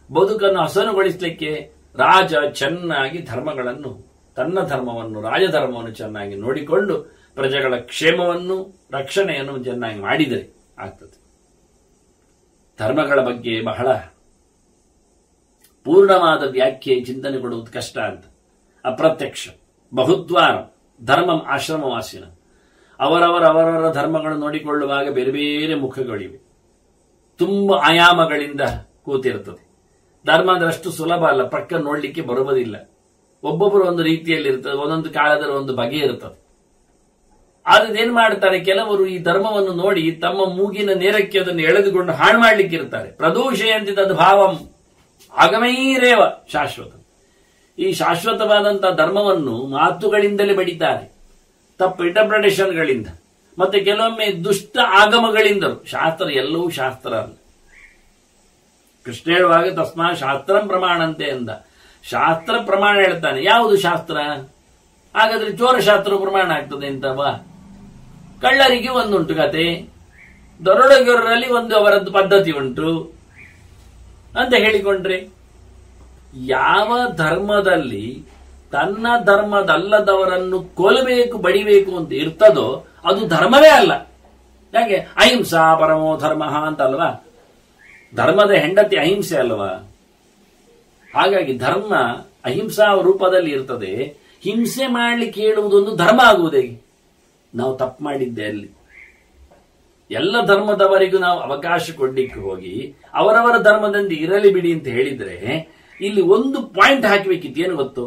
ಬದುಕನ್ನು ಹಸನುಗೊಳಿಸಲಿಕ್ಕೆ ರಾಜ ಚೆನ್ನಾಗಿ ಧರ್ಮಗಳನ್ನು, ತನ್ನ ಧರ್ಮವನ್ನು, ರಾಜಧರ್ಮವನ್ನು ಚೆನ್ನಾಗಿ ನೋಡಿಕೊಂಡು ಪ್ರಜೆಗಳ ಕ್ಷೇಮವನ್ನು, ರಕ್ಷಣೆಯನ್ನು ಚೆನ್ನಾಗಿ ಮಾಡಿದರೆ ಆಗ್ತದೆ. ಧರ್ಮಗಳ ಬಗ್ಗೆ ಬಹಳ ಪೂರ್ಣವಾದ ವ್ಯಾಖ್ಯೆ ಚಿಂತನೆ ಕೊಡುವುದು ಕಷ್ಟ ಅಂತ. ಅಪ್ರತ್ಯಕ್ಷ ಬಹುದ್ವಾರ ಧರ್ಮಂ ಆಶ್ರಮವಾಸಿನ, ಅವರವರ ಧರ್ಮಗಳು ನೋಡಿಕೊಳ್ಳುವಾಗ ಬೇರೆ ಬೇರೆ ಮುಖಗಳಿವೆ, ತುಂಬ ಆಯಾಮಗಳಿಂದ ಕೂತಿರುತ್ತದೆ. ಧರ್ಮ ಅಂದ್ರೆ ಅಷ್ಟು ಸುಲಭ ಅಲ್ಲ, ಪಕ್ಕ ನೋಡ್ಲಿಕ್ಕೆ ಬರುವುದಿಲ್ಲ. ಒಬ್ಬೊಬ್ಬರು ಒಂದು ರೀತಿಯಲ್ಲಿ ಇರ್ತದೆ, ಒಂದೊಂದು ಕಾಲದಲ್ಲಿ ಒಂದು ಬಗೆ ಇರ್ತದೆ. ಆದ್ರೆ ಏನ್ ಮಾಡ್ತಾರೆ, ಕೆಲವರು ಈ ಧರ್ಮವನ್ನು ನೋಡಿ ತಮ್ಮ ಮೂಗಿನ ನೇರಕ್ಕೆ ಅದನ್ನು ಎಳೆದುಕೊಂಡು ಹಾಳು ಮಾಡ್ಲಿಕ್ಕೆ ಇರ್ತಾರೆ. ಪ್ರದೂಷೆಯಂತೆ ತದ್ ಭಾವಂ ಆಗಮೈರೇವ ಶಾಶ್ವತ. ಈ ಶಾಶ್ವತವಾದಂತಹ ಧರ್ಮವನ್ನು ಮಾತುಗಳಿಂದಲೇ ಬಡಿತಾರೆ, ತಪ್ಪು ಇಂಟರ್ಪ್ರಿಟೇಷನ್ಗಳಿಂದ, ಮತ್ತೆ ಕೆಲವೊಮ್ಮೆ ದುಷ್ಟ ಆಗಮಗಳಿಂದಲೂ. ಶಾಸ್ತ್ರ ಎಲ್ಲವೂ ಶಾಸ್ತ್ರ ಅಲ್ಲ. ಕೃಷ್ಣ ಹೇಳುವಾಗ ತಸ್ಮಾ ಶಾಸ್ತ್ರಂ ಪ್ರಮಾಣಂತೆ ಎಂದ. ಶಾಸ್ತ್ರ ಪ್ರಮಾಣ ಹೇಳ್ತಾನೆ. ಯಾವುದು ಶಾಸ್ತ್ರ? ಹಾಗಾದ್ರೆ ಚೋರಶಾಸ್ತ್ರ ಪ್ರಮಾಣ ಆಗ್ತದೆ ಅಂತವಾ? ಕಳ್ಳರಿಗೆ ಒಂದುಂಟು ಕತೆ, ದರೋಡೆಗೋರರಲ್ಲಿ ಒಂದು ಅವರದ್ದು ಪದ್ಧತಿ ಉಂಟು ಅಂತ ಹೇಳಿಕೊಂಡ್ರೆ, ಯಾವ ಧರ್ಮದಲ್ಲಿ ತನ್ನ ಧರ್ಮದಲ್ಲದವರನ್ನು ಕೊಲ್ಲಬೇಕು, ಬಡಿಬೇಕು ಅಂತ ಇರ್ತದೋ ಅದು ಧರ್ಮವೇ ಅಲ್ಲ. ಯಾಕೆ? ಅಹಿಂಸಾ ಪರಮೋ ಧರ್ಮ ಅಂತಲ್ವಾ? ಧರ್ಮದ ಹೆಂಡತಿ ಅಹಿಂಸೆ ಅಲ್ವಾ? ಹಾಗಾಗಿ ಧರ್ಮ ಅಹಿಂಸಾ ರೂಪದಲ್ಲಿ ಇರ್ತದೆ. ಹಿಂಸೆ ಮಾಡ್ಲಿಕ್ಕೆ ಹೇಳುವುದೊಂದು ಧರ್ಮ ಆಗುವುದೇ? ನಾವು ತಪ್ಪು ಮಾಡಿದ್ದೆ ಅಲ್ಲಿ. ಎಲ್ಲ ಧರ್ಮದವರಿಗೂ ನಾವು ಅವಕಾಶ ಕೊಡ್ಲಿಕ್ಕೆ ಹೋಗಿ ಅವರವರ ಧರ್ಮದಿಂದ ಇರಲಿ ಬಿಡಿ ಅಂತ ಹೇಳಿದ್ರೆ, ಇಲ್ಲಿ ಒಂದು ಪಾಯಿಂಟ್ ಹಾಕಬೇಕಿತ್ತು. ಏನು ಗೊತ್ತು?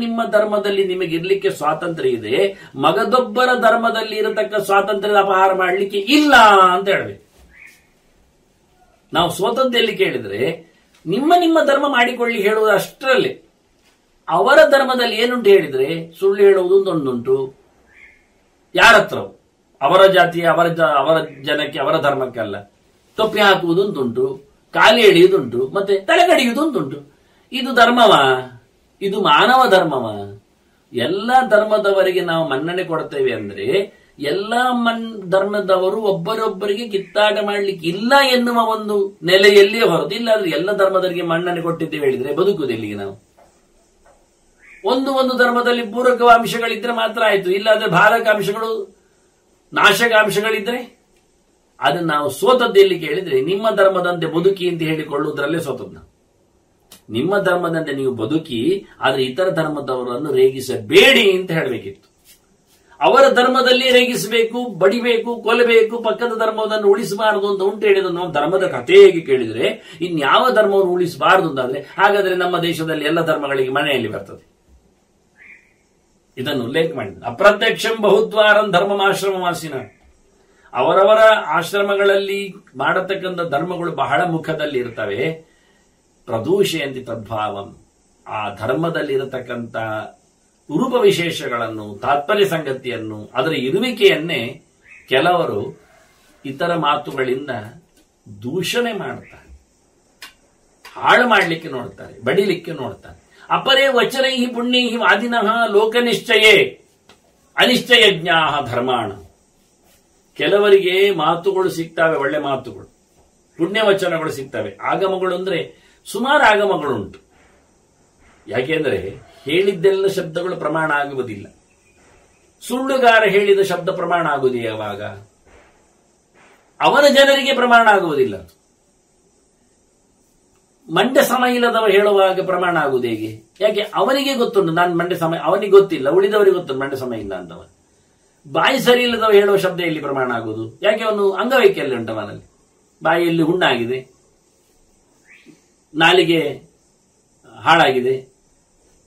ನಿಮ್ಮ ಧರ್ಮದಲ್ಲಿ ನಿಮಗೆ ಇರ್ಲಿಕ್ಕೆ ಸ್ವಾತಂತ್ರ್ಯ ಇದೆ, ಮಗದೊಬ್ಬರ ಧರ್ಮದಲ್ಲಿ ಇರತಕ್ಕ ಸ್ವಾತಂತ್ರ್ಯದ ಅಪಹಾರ ಮಾಡಲಿಕ್ಕೆ ಇಲ್ಲ ಅಂತ ಹೇಳ್ಬೇಕು. ನಾವು ಸ್ವಾತಂತ್ರ್ಯದಲ್ಲಿ ಕೇಳಿದ್ರೆ ನಿಮ್ಮ ಧರ್ಮ ಮಾಡಿಕೊಳ್ಳಿ ಹೇಳುವುದು ಅಷ್ಟರಲ್ಲಿ. ಅವರ ಧರ್ಮದಲ್ಲಿ ಏನುಂಟು ಹೇಳಿದ್ರೆ ಸುಳ್ಳು ಹೇಳುವುದು ಒಂದುಂಟು. ಯಾರತ್ರ? ಅವರ ಜಾತಿಯ ಅವರ ಜನಕ್ಕೆ, ಅವರ ಧರ್ಮಕ್ಕಲ್ಲ. ತೊಪ್ಪಿ ಹಾಕುವುದುಂಟುಂಟು, ಕಾಲಿ ಎಳೆಯುವುದುಂಟು, ಮತ್ತೆ ತಲೆಗಡಿಯುವುದುಂಟುಂಟು. ಇದು ಧರ್ಮವಾ? ಇದು ಮಾನವ ಧರ್ಮವಾ? ಎಲ್ಲ ಧರ್ಮದವರಿಗೆ ನಾವು ಮನ್ನಣೆ ಕೊಡ್ತೇವೆ ಅಂದ್ರೆ ಎಲ್ಲ ಧರ್ಮದವರು ಒಬ್ಬರೊಬ್ಬರಿಗೆ ಕಿತ್ತಾಟ ಮಾಡ್ಲಿಕ್ಕೆ ಇಲ್ಲ ಎನ್ನುವ ಒಂದು ನೆಲೆಯಲ್ಲಿಯೇ ಹೊರತು. ಇಲ್ಲಾದ್ರೆ ಎಲ್ಲ ಧರ್ಮದವರಿಗೆ ಮನ್ನಣೆ ಕೊಟ್ಟಿದ್ದೇವೆ ಹೇಳಿದ್ರೆ ಬದುಕುವುದಿಲ್ಲಿಗೆ ನಾವು. ಒಂದು ಧರ್ಮದಲ್ಲಿ ಪೂರಕ ಅಂಶಗಳಿದ್ರೆ ಮಾತ್ರ ಆಯ್ತು. ಇಲ್ಲಾದ್ರೆ ಭಾರಕ ಅಂಶಗಳು, ನಾಶಕ ಅಂಶಗಳಿದ್ರೆ ಅದನ್ನು ನಾವು ಸೋತದ್ದೆಲ್ಲಿ ಕೇಳಿದ್ರೆ, ನಿಮ್ಮ ಧರ್ಮದಂತೆ ಬದುಕಿ ಅಂತ ಹೇಳಿಕೊಳ್ಳುವುದರಲ್ಲೇ ಸೋತದ್ದು ನಾವು. ನಿಮ್ಮ ಧರ್ಮದಂತೆ ನೀವು ಬದುಕಿ, ಆದ್ರೆ ಇತರ ಧರ್ಮದವರನ್ನು ರೇಗಿಸಬೇಡಿ ಅಂತ ಹೇಳಬೇಕಿತ್ತು. ಅವರ ಧರ್ಮದಲ್ಲಿ ರೇಗಿಸಬೇಕು, ಬಡಿಬೇಕು, ಕೊಲ್ಲಬೇಕು, ಪಕ್ಕದ ಧರ್ಮವನ್ನು ಉಳಿಸಬಾರದು ಅಂತ ಉಂಟು ಹೇಳಿದ ನಾವು ಧರ್ಮದ ಕಥೆ ಹೇಗೆ ಕೇಳಿದ್ರೆ ಇನ್ಯಾವ ಧರ್ಮವನ್ನು ಉಳಿಸಬಾರದು ಅಂತಾದ್ರೆ, ಹಾಗಾದ್ರೆ ನಮ್ಮ ದೇಶದಲ್ಲಿ ಎಲ್ಲ ಧರ್ಮಗಳಿಗೆ ಮನೆಯಲ್ಲಿ ಬರ್ತದೆ. ಇದನ್ನು ಉಲ್ಲೇಖ ಮಾಡಿದ. ಅಪ್ರತ್ಯಕ್ಷಂ ಬಹುದ್ವಾರಂ ಧರ್ಮಮಾಶ್ರಮವಾಸಿನ. ಅವರವರ ಆಶ್ರಮಗಳಲ್ಲಿ ಮಾಡತಕ್ಕಂಥ ಧರ್ಮಗಳು ಬಹಳ ಮುಖದಲ್ಲಿ ಇರ್ತವೆ. ಪ್ರದೂಷೆಯಂತಿ ತದ್ಭಾವಂ. ಆ ಧರ್ಮದಲ್ಲಿ ಇರತಕ್ಕಂಥ ರೂಪ ವಿಶೇಷಗಳನ್ನು, ತಾತ್ಪರ್ಯ ಸಂಗತಿಯನ್ನು, ಅದರ ಇರುವಿಕೆಯನ್ನೇ ಕೆಲವರು ಇತರ ಮಾತುಗಳಿಂದ ದೂಷಣೆ ಮಾಡ್ತಾರೆ, ಹಾಳು ಮಾಡಲಿಕ್ಕೆ ನೋಡ್ತಾರೆ, ಬಡಿಲಿಕ್ಕೆ ನೋಡ್ತಾರೆ. ಅಪರೇ ವಚನೈ ಪುಣ್ಯೈ ವಾದಿನಃ ಲೋಕನಿಶ್ಚಯೇ ಅನಿಶ್ಚಯಜ್ಞಾ ಧರ್ಮಾಣ. ಕೆಲವರಿಗೆ ಮಾತುಗಳು ಸಿಗ್ತವೆ, ಒಳ್ಳೆ ಮಾತುಗಳು, ಪುಣ್ಯವಚನಗಳು ಸಿಗ್ತವೆ. ಆಗಮಗಳು ಅಂದ್ರೆ ಸುಮಾರು ಆಗಮಗಳುಂಟು. ಯಾಕೆಂದ್ರೆ ಹೇಳಿದ್ದೆಲ್ಲ ಶಬ್ದಗಳು ಪ್ರಮಾಣ ಆಗುವುದಿಲ್ಲ. ಸುಳ್ಳುಗಾರ ಹೇಳಿದ ಶಬ್ದ ಪ್ರಮಾಣ ಆಗುವುದೇ ಯಾವಾಗ? ಅವನ ಜನರಿಗೆ ಪ್ರಮಾಣ ಆಗುವುದಿಲ್ಲ. ಮಂಡ್ಯ ಸಮ ಇಲ್ಲದವ ಹೇಳುವಾಗ ಪ್ರಮಾಣ ಆಗುವುದು ಹೇಗೆ? ಯಾಕೆ? ಅವನಿಗೆ ಗೊತ್ತುಂಟು ನಾನು ಮಂಡ್ಯ ಸಮ, ಅವನಿಗೆ ಗೊತ್ತಿಲ್ಲ, ಉಳಿದವರಿಗೆ ಗೊತ್ತುಂಟು ಮಂಡ್ಯ ಸಮ ಇಲ್ಲ ಅಂತವ. ಬಾಯಿ ಸರಿ ಇಲ್ಲದವ ಹೇಳುವ ಶಬ್ದ ಎಲ್ಲಿ ಪ್ರಮಾಣ ಆಗುವುದು? ಯಾಕೆ? ಅವನು ಅಂಗವೈಕಲ್ಯ ಉಂಟವನಲ್ಲಿ, ಬಾಯಿಯಲ್ಲಿ ಹುಣ್ಣಾಗಿದೆ, ನಾಲಿಗೆ ಹಾಳಾಗಿದೆ,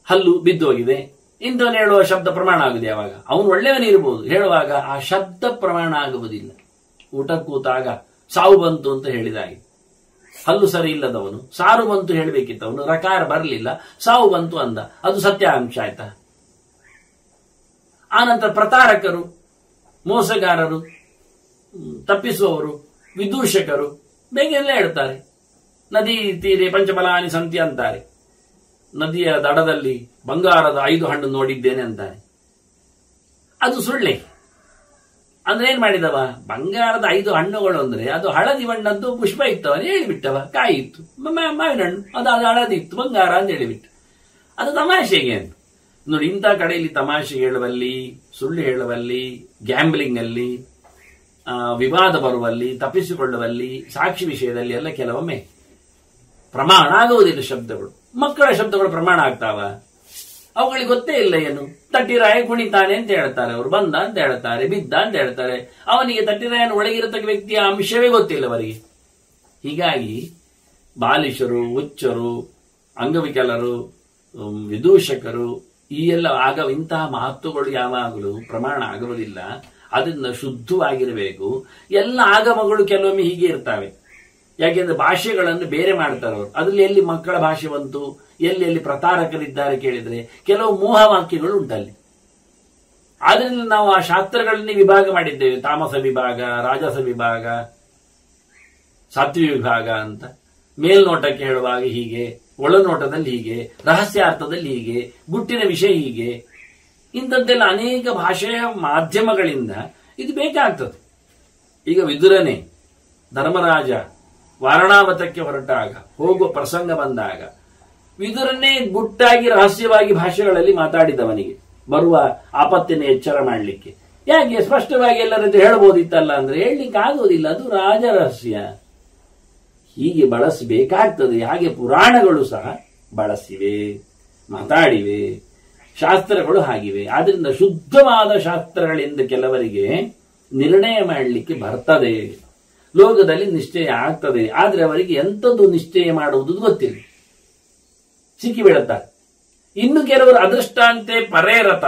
ಹಲ್ಲು ಬಿದ್ದೋಗಿದೆ, ಇಂಥವನು ಹೇಳುವ ಶಬ್ದ ಪ್ರಮಾಣ ಆಗುವುದು ಯಾವಾಗ? ಅವನು ಒಳ್ಳೆಯವನಿರ್ಬೋದು, ಹೇಳುವಾಗ ಆ ಶಬ್ದ ಪ್ರಮಾಣ ಆಗುವುದಿಲ್ಲ. ಊಟ ಕೂತಾಗ ಸಾವು ಬಂತು ಅಂತ ಹೇಳಿದಾಗೆ, ಹಲ್ಲು ಸರಿ ಇಲ್ಲದವನು ಸಾರು ಬಂತು ಹೇಳಬೇಕಿತ್ತು, ಅವನು ರಕಾರ ಬರಲಿಲ್ಲ, ಸಾವು ಬಂತು ಅಂದ, ಅದು ಸತ್ಯಾಂಶ ಆಯ್ತಾ? ಆನಂತರ ಪ್ರತಾರಕರು, ಮೋಸಗಾರರು, ತಪ್ಪಿಸುವವರು, ವಿದೂಷಕರು ಬೇಗ ಎಲ್ಲ ಹೇಳ್ತಾರೆ. ನದಿ ತೀರೆ ಪಂಚಬಲಾನಿ ಸಂತಿ ಅಂತಾರೆ. ನದಿಯ ದಡದಲ್ಲಿ ಬಂಗಾರದ 5 ಹಣ್ಣು ನೋಡಿದ್ದೇನೆ ಅಂತಾನೆ. ಅದು ಸುಳ್ಳೆ. ಅಂದ್ರೆ ಏನ್ ಮಾಡಿದವ? ಬಂಗಾರದ 5 ಹಣ್ಣುಗಳು ಅಂದ್ರೆ ಅದು ಹಳದಿ ಬಣ್ಣದ್ದು ಪುಷ್ಪ ಇತ್ತವನು ಹೇಳಿಬಿಟ್ಟವ. ಕಾಯಿ ಇತ್ತು, ಮಾವಿನ ಹಣ್ಣು, ಅದು ಹಳದಿ ಇತ್ತು, ಬಂಗಾರ ಅಂತ ಹೇಳಿಬಿಟ್ಟ. ಅದು ತಮಾಷೆಗೆ ಅಂತ ನೋಡಿ. ಇಂಥ ಕಡೆಯಲ್ಲಿ ತಮಾಷೆ ಹೇಳುವಲ್ಲಿ, ಸುಳ್ಳು ಹೇಳುವಲ್ಲಿ, ಗ್ಯಾಂಬ್ಲಿಂಗ್ ಅಲ್ಲಿ, ವಿವಾದ ಬರುವಲ್ಲಿ, ತಪ್ಪಿಸಿಕೊಳ್ಳುವಲ್ಲಿ, ಸಾಕ್ಷಿ ವಿಷಯದಲ್ಲಿ ಎಲ್ಲ ಕೆಲವೊಮ್ಮೆ ಪ್ರಮಾಣ ಆಗುವುದಿಲ್ಲ ಶಬ್ದಗಳು. ಮಕ್ಕಳ ಶಬ್ದಗಳು ಪ್ರಮಾಣ ಆಗ್ತಾವ? ಅವುಗಳಿಗೆ ಗೊತ್ತೇ ಇಲ್ಲ. ಏನು ತಟ್ಟಿರಾಯ ಕುಣಿತಾನೆ ಅಂತ ಹೇಳ್ತಾರೆ ಅವರು, ಬಂದ ಅಂತ ಹೇಳ್ತಾರೆ, ಬಿದ್ದ ಅಂತ ಹೇಳ್ತಾರೆ. ಅವನಿಗೆ ತಟ್ಟಿರಾಯನ ಒಳಗಿರತಕ್ಕ ವ್ಯಕ್ತಿಯ ಅಂಶವೇ ಗೊತ್ತಿಲ್ಲ ಅವರಿಗೆ. ಹೀಗಾಗಿ ಬಾಲಿಶರು, ಹುಚ್ಚರು, ಅಂಗವಿಕಲರು, ವಿದೂಷಕರು ಈ ಎಲ್ಲ ಇಂತಹ ಮಹತ್ವಗಳು ಯಾವಾಗಲೂ ಪ್ರಮಾಣ ಆಗುವುದಿಲ್ಲ. ಅದರಿಂದ ಶುದ್ಧವಾಗಿರಬೇಕು. ಎಲ್ಲ ಆಗಮಗಳು ಕೆಲವೊಮ್ಮೆ ಹೀಗೆ ಇರ್ತವೆ. ಯಾಕೆಂದ್ರೆ ಭಾಷೆಗಳನ್ನು ಬೇರೆ ಮಾಡ್ತಾರೆ ಅವರು. ಅದರಲ್ಲಿ ಎಲ್ಲಿ ಮಕ್ಕಳ ಭಾಷೆ ಬಂತು, ಎಲ್ಲಿ ಪ್ರತಾರಕರಿದ್ದಾರೆ ಕೇಳಿದ್ರೆ ಕೆಲವು ಮೋಹವಾಕ್ಯಗಳು ಉಂಟಲ್ಲಿ. ಆದ್ರಿಂದ ನಾವು ಆ ಶಾಸ್ತ್ರಗಳನ್ನೇ ವಿಭಾಗ ಮಾಡಿದ್ದೇವೆ. ತಾಮಸ ವಿಭಾಗ, ರಾಜಸ ವಿಭಾಗ, ಸಾತ್ವಿಕ ವಿಭಾಗ ಅಂತ. ಮೇಲ್ನೋಟಕ್ಕೆ ಹೇಳುವಾಗ ಹೀಗೆ, ಒಳನೋಟದಲ್ಲಿ ಹೀಗೆ, ರಹಸ್ಯಾರ್ಥದಲ್ಲಿ ಹೀಗೆ, ಗುಟ್ಟಿನ ವಿಷಯ ಹೀಗೆ, ಇಂಥದ್ದೆಲ್ಲ ಅನೇಕ ಭಾಷೆಯ ಮಾಧ್ಯಮಗಳಿಂದ ಇದು ಬೇಕಾಗ್ತದೆ. ಈಗ ವಿದುರನೇ ಧರ್ಮರಾಜ ವಾರಣಾವತಕ್ಕೆ ಹೊರಟಾಗ, ಹೋಗುವ ಪ್ರಸಂಗ ಬಂದಾಗ ವಿದುರನ್ನೇ ಗುಟ್ಟಾಗಿ ರಹಸ್ಯವಾಗಿ ಭಾಷೆಗಳಲ್ಲಿ ಮಾತಾಡಿದವನಿಗೆ ಬರುವ ಆಪತ್ತಿನ ಎಚ್ಚರ ಮಾಡಲಿಕ್ಕೆ. ಯಾಕೆ ಸ್ಪಷ್ಟವಾಗಿ ಎಲ್ಲರದ್ದು ಹೇಳಬಹುದಿತ್ತಲ್ಲ ಅಂದ್ರೆ ಹೇಳಲಿಕ್ಕೆ ಆಗೋದಿಲ್ಲ, ಅದು ರಾಜರಹಸ್ಯ. ಹೀಗೆ ಬಳಸಬೇಕಾಗ್ತದೆ. ಹಾಗೆ ಪುರಾಣಗಳು ಸಹ ಬಳಸಿವೆ, ಮಾತಾಡಿವೆ, ಶಾಸ್ತ್ರಗಳು ಹಾಗಿವೆ. ಆದ್ರಿಂದ ಶುದ್ಧವಾದ ಶಾಸ್ತ್ರಗಳಿಂದ ಕೆಲವರಿಗೆ ನಿರ್ಣಯ ಮಾಡಲಿಕ್ಕೆ ಬರ್ತದೆ, ಲೋಕದಲ್ಲಿ ನಿಶ್ಚಯ ಆಗ್ತದೆ. ಆದ್ರೆ ಅವರಿಗೆ ಎಂಥದ್ದು ನಿಶ್ಚಯ ಮಾಡುವುದು ಗೊತ್ತಿಲ್ಲ, ಸಿಕ್ಕಿಬೀಳುತ್ತಾರೆ. ಇನ್ನು ಕೆಲವರು ಅದೃಷ್ಟಾಂತೆ ಪರೇರತ,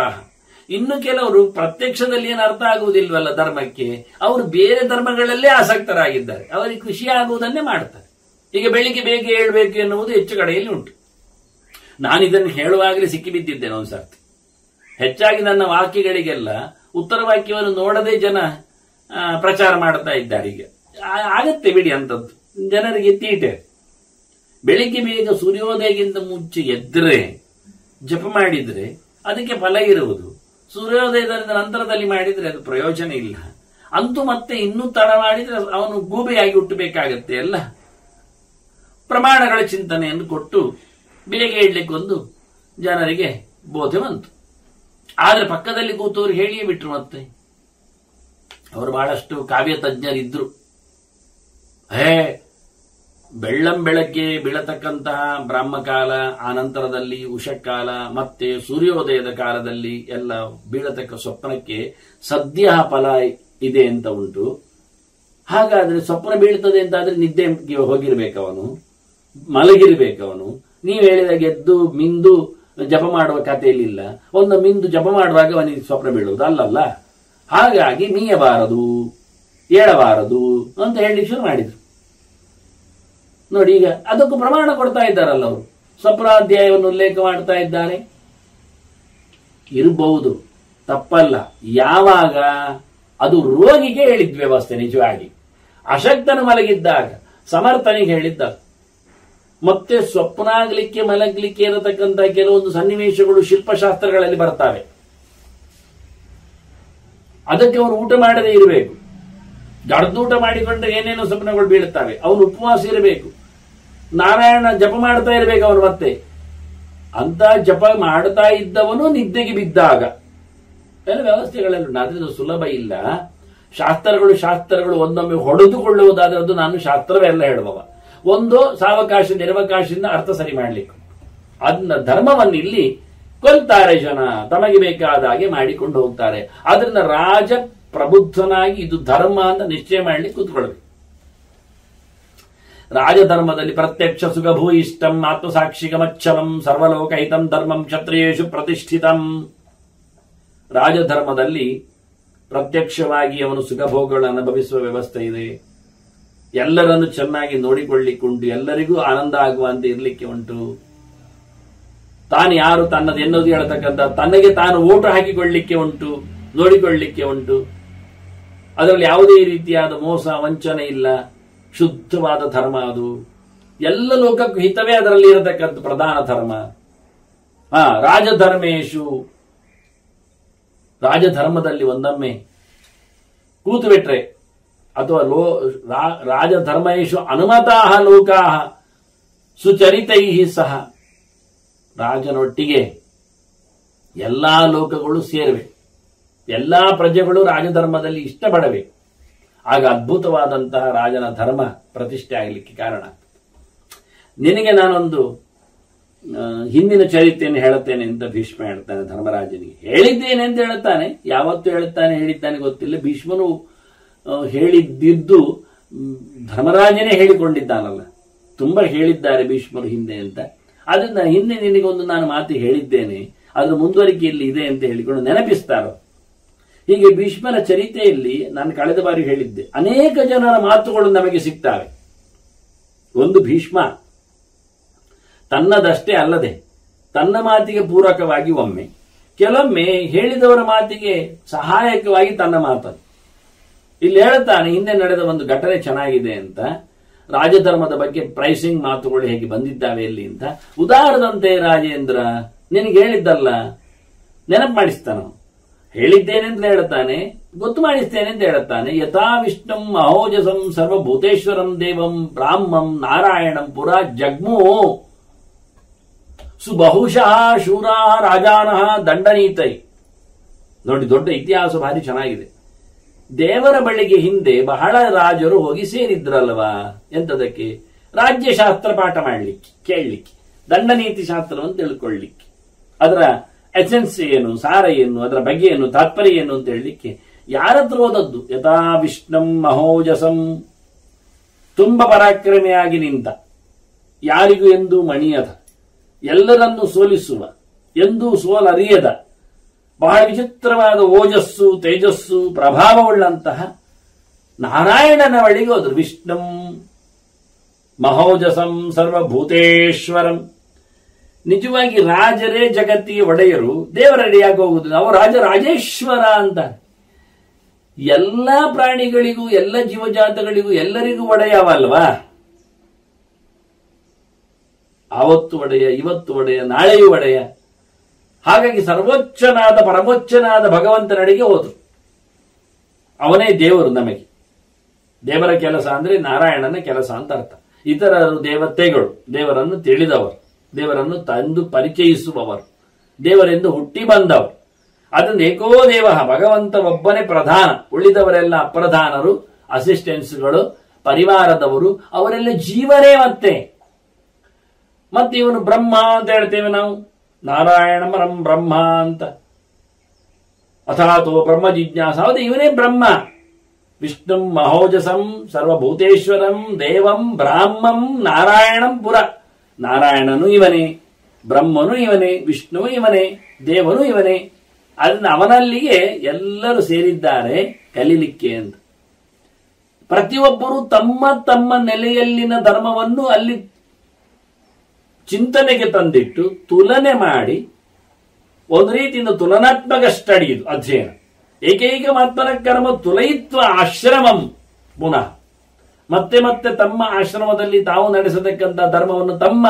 ಇನ್ನು ಕೆಲವರು ಪ್ರತ್ಯಕ್ಷದಲ್ಲಿ ಏನು ಅರ್ಥ ಆಗುವುದಿಲ್ವಲ್ಲ ಧರ್ಮಕ್ಕೆ, ಅವರು ಬೇರೆ ಧರ್ಮಗಳಲ್ಲೇ ಆಸಕ್ತರಾಗಿದ್ದಾರೆ. ಅವರಿಗೆ ಖುಷಿ ಆಗುವುದನ್ನೇ ಮಾಡ್ತಾರೆ. ಈಗ ಬೆಳಿಗ್ಗೆ ಬೇಗ ಹೇಳ್ಬೇಕು ಎನ್ನುವುದು ಹೆಚ್ಚು ಕಡೆಯಲ್ಲಿ ಉಂಟು. ನಾನಿದನ್ನು ಹೇಳುವಾಗಲೇ ಸಿಕ್ಕಿಬಿದ್ದಿದ್ದೇನೆ ಒಂದ್ಸರ್ತಿ. ಹೆಚ್ಚಾಗಿ ನನ್ನ ವಾಕ್ಯಗಳಿಗೆಲ್ಲ ಉತ್ತರ ವಾಕ್ಯವನ್ನು ನೋಡದೆ ಜನ ಪ್ರಚಾರ ಮಾಡ್ತಾ ಇದ್ದಾರೆ. ಈಗ ಆಗತ್ತೆ ಬಿಡಿ ಅಂತದ್ದು, ಜನರಿಗೆ ತೀಟೆ. ಬೆಳಿಗ್ಗೆ ಬೇಗ ಸೂರ್ಯೋದಯಕ್ಕಿಂತ ಮುಂಚೆ ಎದ್ರೆ ಜಪ ಮಾಡಿದ್ರೆ ಅದಕ್ಕೆ ಫಲ ಇರುವುದು. ಸೂರ್ಯೋದಯದ ನಂತರದಲ್ಲಿ ಮಾಡಿದ್ರೆ ಅದು ಪ್ರಯೋಜನ ಇಲ್ಲ. ಅಂತೂ ಮತ್ತೆ ಇನ್ನೂ ತಡ ಮಾಡಿದ್ರೆ ಅವನು ಗೂಬೆಯಾಗಿ ಹುಟ್ಟಬೇಕಾಗತ್ತೆ. ಎಲ್ಲ ಪ್ರಮಾಣಗಳ ಚಿಂತನೆಯನ್ನು ಕೊಟ್ಟು ಬೇಗ ಇಡ್ಲಿಕ್ಕೊಂದು ಜನರಿಗೆ ಬೋಧೆ ಬಂತು. ಆದ್ರೆ ಪಕ್ಕದಲ್ಲಿ ಕೂತವರು ಹೇಳಿಯೇ ಬಿಟ್ರು. ಮತ್ತೆ ಅವರು ಬಹಳಷ್ಟು ಕಾವ್ಯ ತಜ್ಞರಿದ್ರು. ಬೆಳ್ಳಂ ಬೆಳಗ್ಗೆ ಬೀಳತಕ್ಕಂತಹ ಬ್ರಾಹ್ಮಕಾಲ, ಆ ನಂತರದಲ್ಲಿ ಉಷಕಾಲ, ಮತ್ತೆ ಸೂರ್ಯೋದಯದ ಕಾಲದಲ್ಲಿ ಎಲ್ಲ ಬೀಳತಕ್ಕ ಸ್ವಪ್ನಕ್ಕೆ ಸದ್ಯ ಫಲ ಇದೆ ಅಂತ ಉಂಟು. ಹಾಗಾದ್ರೆ ಸ್ವಪ್ನ ಬೀಳ್ತದೆ ಅಂತಾದ್ರೆ ನಿದ್ದೆಗೆ ಹೋಗಿರ್ಬೇಕವನು, ಮಲಗಿರ್ಬೇಕವನು. ನೀವು ಹೇಳಿದಾಗ ಎದ್ದು ಮಿಂದು ಜಪ ಮಾಡುವ ಕಥೆಯಲ್ಲಿಲ್ಲ. ಒಂದು ಮಿಂದು ಜಪ ಮಾಡುವಾಗ ಅವನಿಗೆ ಸ್ವಪ್ನ ಬೀಳುವುದು ಅಲ್ಲಲ್ಲ. ಹಾಗಾಗಿ ಮೀಯಬಾರದು, ಏಳಬಾರದು ಅಂತ ಹೇಳಿ ಶುರು ಮಾಡಿದ್ರು. ನೋಡಿ, ಈಗ ಅದಕ್ಕೂ ಪ್ರಮಾಣ ಕೊಡ್ತಾ ಇದ್ದಾರಲ್ಲ ಅವರು. ಸ್ವಪ್ನಾಧ್ಯಾಯವನ್ನು ಉಲ್ಲೇಖ ಮಾಡ್ತಾ ಇದ್ದಾರೆ. ಇರಬಹುದು, ತಪ್ಪಲ್ಲ. ಯಾವಾಗ ಅದು ರೋಗಿಗೆ ಹೇಳಿದ ವ್ಯವಸ್ಥೆ, ನಿಜವಾಗಿ ಅಶಕ್ತನು ಮಲಗಿದ್ದಾಗ ಸಮರ್ಥನಿಗೆ ಹೇಳಿದ್ದ. ಮತ್ತೆ ಸ್ವಪ್ನ ಆಗ್ಲಿಕ್ಕೆ ಮಲಗಲಿಕ್ಕೆ ಇರತಕ್ಕಂಥ ಕೆಲವೊಂದು ಸನ್ನಿವೇಶಗಳು ಶಿಲ್ಪಶಾಸ್ತ್ರಗಳಲ್ಲಿ ಬರ್ತವೆ. ಅದಕ್ಕೆ ಅವನು ಊಟ ಮಾಡದೇ ಇರಬೇಕು. ಗಡ್ದೂಟ ಮಾಡಿಕೊಂಡ್ರೆ ಏನೇನೋ ಸ್ವಪ್ನಗಳು ಬೀಳುತ್ತವೆ. ಅವನು ಉಪವಾಸ ಇರಬೇಕು, ನಾರಾಯಣ ಜಪ ಮಾಡ್ತಾ ಇರಬೇಕು ಅವನು. ಮತ್ತೆ ಅಂತ ಜಪ ಮಾಡ್ತಾ ಇದ್ದವನು ನಿದ್ದೆಗೆ ಬಿದ್ದಾಗ ಎಲ್ಲ ವ್ಯವಸ್ಥೆಗಳೆಲ್ಲ. ಅದರಿಂದ ಸುಲಭ ಇಲ್ಲ. ಶಾಸ್ತ್ರಗಳು ಒಂದೊಮ್ಮೆ ಹೊಡೆದುಕೊಳ್ಳುವುದಾದ್ರೆ ಅದು ನಾನು ಶಾಸ್ತ್ರವೇ ಎಲ್ಲ ಹೇಳುವವ. ಒಂದು ಸಾವಕಾಶ ನಿರವಕಾಶದಿಂದ ಅರ್ಥ ಸರಿ ಮಾಡ್ಲಿಕ್ಕೆ. ಅದನ್ನ ಧರ್ಮವನ್ನು ಇಲ್ಲಿ ಕೊಲ್ತಾರೆ ಜನ, ತಮಗೆ ಬೇಕಾದ ಹಾಗೆ ಮಾಡಿಕೊಂಡು ಹೋಗ್ತಾರೆ. ಆದ್ರಿಂದ ರಾಜ ಪ್ರಬುದ್ಧನಾಗಿ ಇದು ಧರ್ಮ ಅಂತ ನಿಶ್ಚಯ ಮಾಡ್ಲಿಕ್ಕೆ ಕೂತ್ಕೊಳ್ಬೇಕು. ರಾಜಧರ್ಮದಲ್ಲಿ ಪ್ರತ್ಯಕ್ಷ ಸುಖಭೂಯಿಷ್ಟಂ ಆತ್ಮಸಾಕ್ಷಿಗಮಚ್ಚಲಂ ಸರ್ವಲೋಕಹಿತಂ ಧರ್ಮಂ ಕ್ಷತ್ರಿಯೇಷು ಪ್ರತಿಷ್ಠಿತಂ. ರಾಜಧರ್ಮದಲ್ಲಿ ಪ್ರತ್ಯಕ್ಷವಾಗಿ ಅವನು ಸುಖಭೋಗಗಳನ್ನು ಅನುಭವಿಸುವ ವ್ಯವಸ್ಥೆ ಇದೆ. ಎಲ್ಲರನ್ನು ಚೆನ್ನಾಗಿ ನೋಡಿಕೊಳ್ಳಿಕ್ಕೆ ಉಂಟು, ಎಲ್ಲರಿಗೂ ಆನಂದ ಆಗುವಂತೆ ಇರಲಿಕ್ಕೆ ಉಂಟು. ತಾನು ಯಾರು ತನ್ನದು ಎನ್ನುವುದು ಹೇಳ್ತಕ್ಕಂಥ ತನಗೆ ತಾನು ಓಟು ಹಾಕಿಕೊಳ್ಳಿಕ್ಕೆ ಉಂಟು, ನೋಡಿಕೊಳ್ಳಿಕ್ಕೆ ಉಂಟು. ಅದರಲ್ಲಿ ಯಾವುದೇ ರೀತಿಯಾದ ಮೋಸ ವಂಚನೆ ಇಲ್ಲ. ಶುದ್ಧವಾದ ಧರ್ಮ ಅದು. ಎಲ್ಲ ಲೋಕಕ್ಕೂ ಹಿತವೇ ಅದರಲ್ಲಿ ಇರತಕ್ಕಂಥ ಪ್ರಧಾನ ಧರ್ಮ. ರಾಜಧರ್ಮೇಶು, ರಾಜಧರ್ಮದಲ್ಲಿ ಒಂದೊಮ್ಮೆ ಕೂತು ಬಿಟ್ರೆ, ಅಥವಾ ರಾಜಧರ್ಮೇಶು ಅನುಮತಾಹ ಲೋಕಾಹ ಸುಚರಿತೈ ಸಹ, ರಾಜನೊಟ್ಟಿಗೆ ಎಲ್ಲಾ ಲೋಕಗಳು ಸೇರಿವೆ, ಎಲ್ಲಾ ಪ್ರಜೆಗಳು ರಾಜಧರ್ಮದಲ್ಲಿ ಇಷ್ಟಪಡವೆ. ಆಗ ಅದ್ಭುತವಾದಂತಹ ರಾಜನ ಧರ್ಮ ಪ್ರತಿಷ್ಠೆ ಆಗಲಿಕ್ಕೆ ಕಾರಣ. ನಿನಗೆ ನಾನೊಂದು ಹಿಂದಿನ ಚರಿತ್ರೆಯನ್ನು ಹೇಳುತ್ತೇನೆ ಅಂತ ಭೀಷ್ಮ ಹೇಳ್ತಾನೆ ಧರ್ಮರಾಜನಿಗೆ. ಹೇಳಿದ್ದೇನೆ ಅಂತ ಹೇಳ್ತಾನೆ, ಯಾವತ್ತು ಹೇಳಿದ್ದಾನೆ ಗೊತ್ತಿಲ್ಲ. ಭೀಷ್ಮನು ಹೇಳಿದ್ದು ಧರ್ಮರಾಜನೇ ಹೇಳಿಕೊಂಡಿದ್ದಾನಲ್ಲ, ತುಂಬಾ ಹೇಳಿದ್ದಾರೆ ಭೀಷ್ಮರು ಹಿಂದೆ ಅಂತ. ಅದರಿಂದ ಹಿಂದೆ ನಿನಗೊಂದು ನಾನು ಮಾತು ಹೇಳಿದ್ದೇನೆ, ಅದ್ರ ಮುಂದುವರಿಕೆಯಲ್ಲಿ ಇದೆ ಅಂತ ಹೇಳಿಕೊಂಡು ನೆನಪಿಸ್ತಾರೋ. ಹೀಗೆ ಭೀಷ್ಮನ ಚರಿತ್ರೆಯಲ್ಲಿ ನಾನು ಕಳೆದ ಬಾರಿ ಹೇಳಿದ್ದೆ, ಅನೇಕ ಜನರ ಮಾತುಗಳು ನಮಗೆ ಸಿಗ್ತವೆ. ಒಂದು ಭೀಷ್ಮ ತನ್ನದಷ್ಟೇ ಅಲ್ಲದೆ ತನ್ನ ಮಾತಿಗೆ ಪೂರಕವಾಗಿ ಒಮ್ಮೆ, ಕೆಲವೊಮ್ಮೆ ಹೇಳಿದವರ ಮಾತಿಗೆ ಸಹಾಯಕವಾಗಿ ತನ್ನ ಮಾತನ್ನು ಇಲ್ಲಿ ಹೇಳುತ್ತಾನೆ. ಹಿಂದೆ ನಡೆದ ಒಂದು ಘಟನೆ ಚೆನ್ನಾಗಿದೆ ಅಂತ, ರಾಜಧರ್ಮದ ಬಗ್ಗೆ ಪ್ರೈಸಿಂಗ್ ಮಾತುಗಳು ಹೇಗೆ ಬಂದಿದ್ದಾವೆ ಇಲ್ಲಿ ಅಂತ. ಉದಾಹರಣದಂತೆ ರಾಜೇಂದ್ರ ನಿನಗೆ ಹೇಳಿದ್ದಲ್ಲ, ನೆನಪು ಮಾಡಿಸ್ತಾನ. ಹೇಳಿದ್ದೇನೆ ಅಂತ ಹೇಳ್ತಾನೆ, ಗೊತ್ತು ಮಾಡಿಸ್ತೇನೆ ಅಂತ ಹೇಳ್ತಾನೆ. ಯಥಾ ವಿಷ್ಣುಂ ಅಹೋಜಸಂ ಸರ್ವಭೂತೇಶ್ವರಂ ದೇವಂ ಬ್ರಾಹ್ಮಂ ನಾರಾಯಣಂ ಪುರ ಜಗ್ಮು ಸುಬಹುಶಃ ಶೂರಾ ರಾಜಾನಃ ದಂಡನೀತೈ. ನೋಡಿ, ದೊಡ್ಡ ಇತಿಹಾಸ ಭಾರಿ ಚೆನ್ನಾಗಿದೆ. ದೇವರ ಬಳಿಗೆ ಹಿಂದೆ ಬಹಳ ರಾಜರು ಹೋಗಿ ಸೇರಿದ್ರಲ್ವಾ, ಎಂತದಕ್ಕೆ? ರಾಜ್ಯಶಾಸ್ತ್ರ ಪಾಠ ಮಾಡಲಿಕ್ಕೆ, ಕೇಳಲಿಕ್ಕೆ, ದಂಡನೀತಿ ಶಾಸ್ತ್ರವನ್ನು ತಿಳ್ಕೊಳ್ಳಿಕ್ಕೆ, ಅದರ ಎಸೆನ್ಸ್ ಏನು, ಸಾರ ಏನು, ಅದರ ಬಗ್ಗೆ ಏನು, ತಾತ್ಪರ್ಯ ಏನು ಅಂತ ಹೇಳಲಿಕ್ಕೆ ಯಾರತ್ರ ಹೋದದ್ದು? ಯಥಾ ವಿಷ್ಣುಂ ಮಹೋಜಸಂ, ತುಂಬ ಪರಾಕ್ರಮಿಯಾಗಿ ನಿಂತ, ಯಾರಿಗೂ ಎಂದೂ ಮಣಿಯದ, ಎಲ್ಲರನ್ನೂ ಸೋಲಿಸುವ, ಎಂದೂ ಸೋಲರಿಯದ, ಬಹಳ ವಿಚಿತ್ರವಾದ ಓಜಸ್ಸು, ತೇಜಸ್ಸು, ಪ್ರಭಾವವುಳ್ಳಂತಹ ನಾರಾಯಣನ ಬಳಿಗೆ ಹೋದ್ರು. ವಿಷ್ಣುಂ ಮಹೋಜಸಂ ಸರ್ವಭೂತೇಶ್ವರಂ. ನಿಜವಾಗಿ ರಾಜರೇ ಜಗತ್ತಿಗೆ ಒಡೆಯರು, ದೇವರಡಿಯಾಗಿ ಹೋಗುದು. ನಾವು ರಾಜೇಶ್ವರ ಅಂತ. ಎಲ್ಲ ಪ್ರಾಣಿಗಳಿಗೂ, ಎಲ್ಲ ಜೀವಜಾತಗಳಿಗೂ, ಎಲ್ಲರಿಗೂ ಒಡೆಯವಲ್ವಾ? ಆವತ್ತು ಒಡೆಯ, ಇವತ್ತು ಒಡೆಯ, ನಾಳೆಯೂ ಒಡೆಯ. ಹಾಗಾಗಿ ಸರ್ವೋಚ್ಚನಾದ ಪರಮೋಚ್ಚನಾದ ಭಗವಂತನಡೆಗೆ ಹೋದ್ರು. ಅವನೇ ದೇವರು. ನಮಗೆ ದೇವರ ಕೆಲಸ ಅಂದ್ರೆ ನಾರಾಯಣನ ಕೆಲಸ ಅಂತ ಅರ್ಥ. ಇತರರು ದೇವತೆಗಳು, ದೇವರನ್ನು ತಿಳಿದವರು, ದೇವರನ್ನು ತಂದು ಪರಿಚಯಿಸುವವರು, ದೇವರೆಂದು ಹುಟ್ಟಿ ಬಂದವರು. ಅದನ್ನು ಏಕೋ ದೇವ, ಭಗವಂತ ಒಬ್ಬನೇ ಪ್ರಧಾನ, ಉಳಿದವರೆಲ್ಲ ಅಪ್ರಧಾನರು, ಅಸಿಸ್ಟೆನ್ಸ್ಗಳು, ಪರಿವಾರದವರು, ಅವರೆಲ್ಲ ಜೀವರೇ. ಮತ್ತೆ ಇವನು ಬ್ರಹ್ಮ ಅಂತ ಹೇಳ್ತೇವೆ ನಾವು, ನಾರಾಯಣ ಬ್ರಹ್ಮ ಅಂತ. ಅಥಾತೋ ಬ್ರಹ್ಮ ಜಿಜ್ಞಾಸ, ಹೌದು ಇವನೇ ಬ್ರಹ್ಮ. ವಿಷ್ಣುಂ ಮಹೋಜಸಂ ಸರ್ವಭೂತೇಶ್ವರಂ ದೇವಂ ಬ್ರಾಹ್ಮಂ ನಾರಾಯಣಂ ಪುರ. ನಾರಾಯಣನು ಇವನೇ, ಬ್ರಹ್ಮನು ಇವನೇ, ವಿಷ್ಣುವು ಇವನೇ, ದೇವನು ಇವನೇ. ಅದನ್ನ ಅವನಲ್ಲಿಗೆ ಎಲ್ಲರೂ ಸೇರಿದ್ದಾರೆ ಕಲಿಲಿಕ್ಕೆ ಅಂತ. ಪ್ರತಿಯೊಬ್ಬರು ತಮ್ಮ ತಮ್ಮ ನೆಲೆಯಲ್ಲಿನ ಧರ್ಮವನ್ನು ಅಲ್ಲಿ ಚಿಂತನೆಗೆ ತಂದಿಟ್ಟು ತುಲನೆ ಮಾಡಿ, ಒಂದು ರೀತಿಯಿಂದ ತುಲನಾತ್ಮಕ ಸ್ಟಡಿ ಇದು ಅಧ್ಯಯನ. ಏಕೈಕಮಾತ್ಮನ ಕರ್ಮ ತುಲಯಿತ್ವ ಆಶ್ರಮಂ ಪುನಃ ಮತ್ತೆ ಮತ್ತೆ ತಮ್ಮ ಆಶ್ರಮದಲ್ಲಿ ತಾವು ನಡೆಸತಕ್ಕಂಥ ಧರ್ಮವನ್ನು, ತಮ್ಮ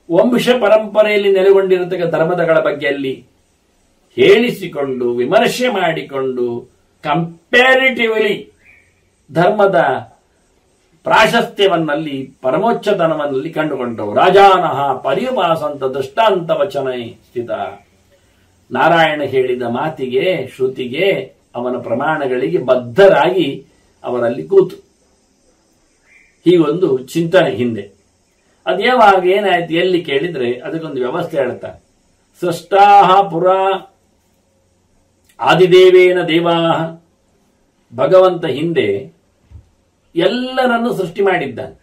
ವಂಶ ಪರಂಪರೆಯಲ್ಲಿ ನೆಲೆಗೊಂಡಿರತಕ್ಕ ಧರ್ಮಗಳ ಬಗ್ಗೆ ಅಲ್ಲಿ ಹೇಳಿಸಿಕೊಂಡು, ವಿಮರ್ಶೆ ಮಾಡಿಕೊಂಡು, ಕಂಪ್ಯಾರಿಟಿವ್ಲಿ ಧರ್ಮದ ಪ್ರಾಶಸ್ತ್ಯವನ್ನಲ್ಲಿ, ಪರಮೋಚ್ಚತನವನ್ನಲ್ಲಿ ಕಂಡುಕೊಂಡವು. ರಾಜಾನಃ ಪರ್ಯುಪಾಸಂತ ದೃಷ್ಟಾಂತ ವಚನ ಸ್ಥಿತ. ನಾರಾಯಣ ಹೇಳಿದ ಮಾತಿಗೆ, ಶ್ರುತಿಗೆ, ಅವನ ಪ್ರಮಾಣಗಳಿಗೆ ಬದ್ಧರಾಗಿ ಅವರಲ್ಲಿ ಕೂತು. ಹೀಗೊಂದು ಚಿಂತನೆ ಹಿಂದೆ. ಅದು ಯಾವಾಗ ಏನಾಯ್ತು ಎಲ್ಲಿ ಕೇಳಿದ್ರೆ ಅದಕ್ಕೊಂದು ವ್ಯವಸ್ಥೆ ಹೇಳ್ತಾರೆ. ಸೃಷ್ಟಾಹ ಪುರ ಆದಿದೇವೇನ ದೇವಾಹ. ಭಗವಂತ ಹಿಂದೆ ಎಲ್ಲರನ್ನು ಸೃಷ್ಟಿ ಮಾಡಿದ್ದಾನೆ.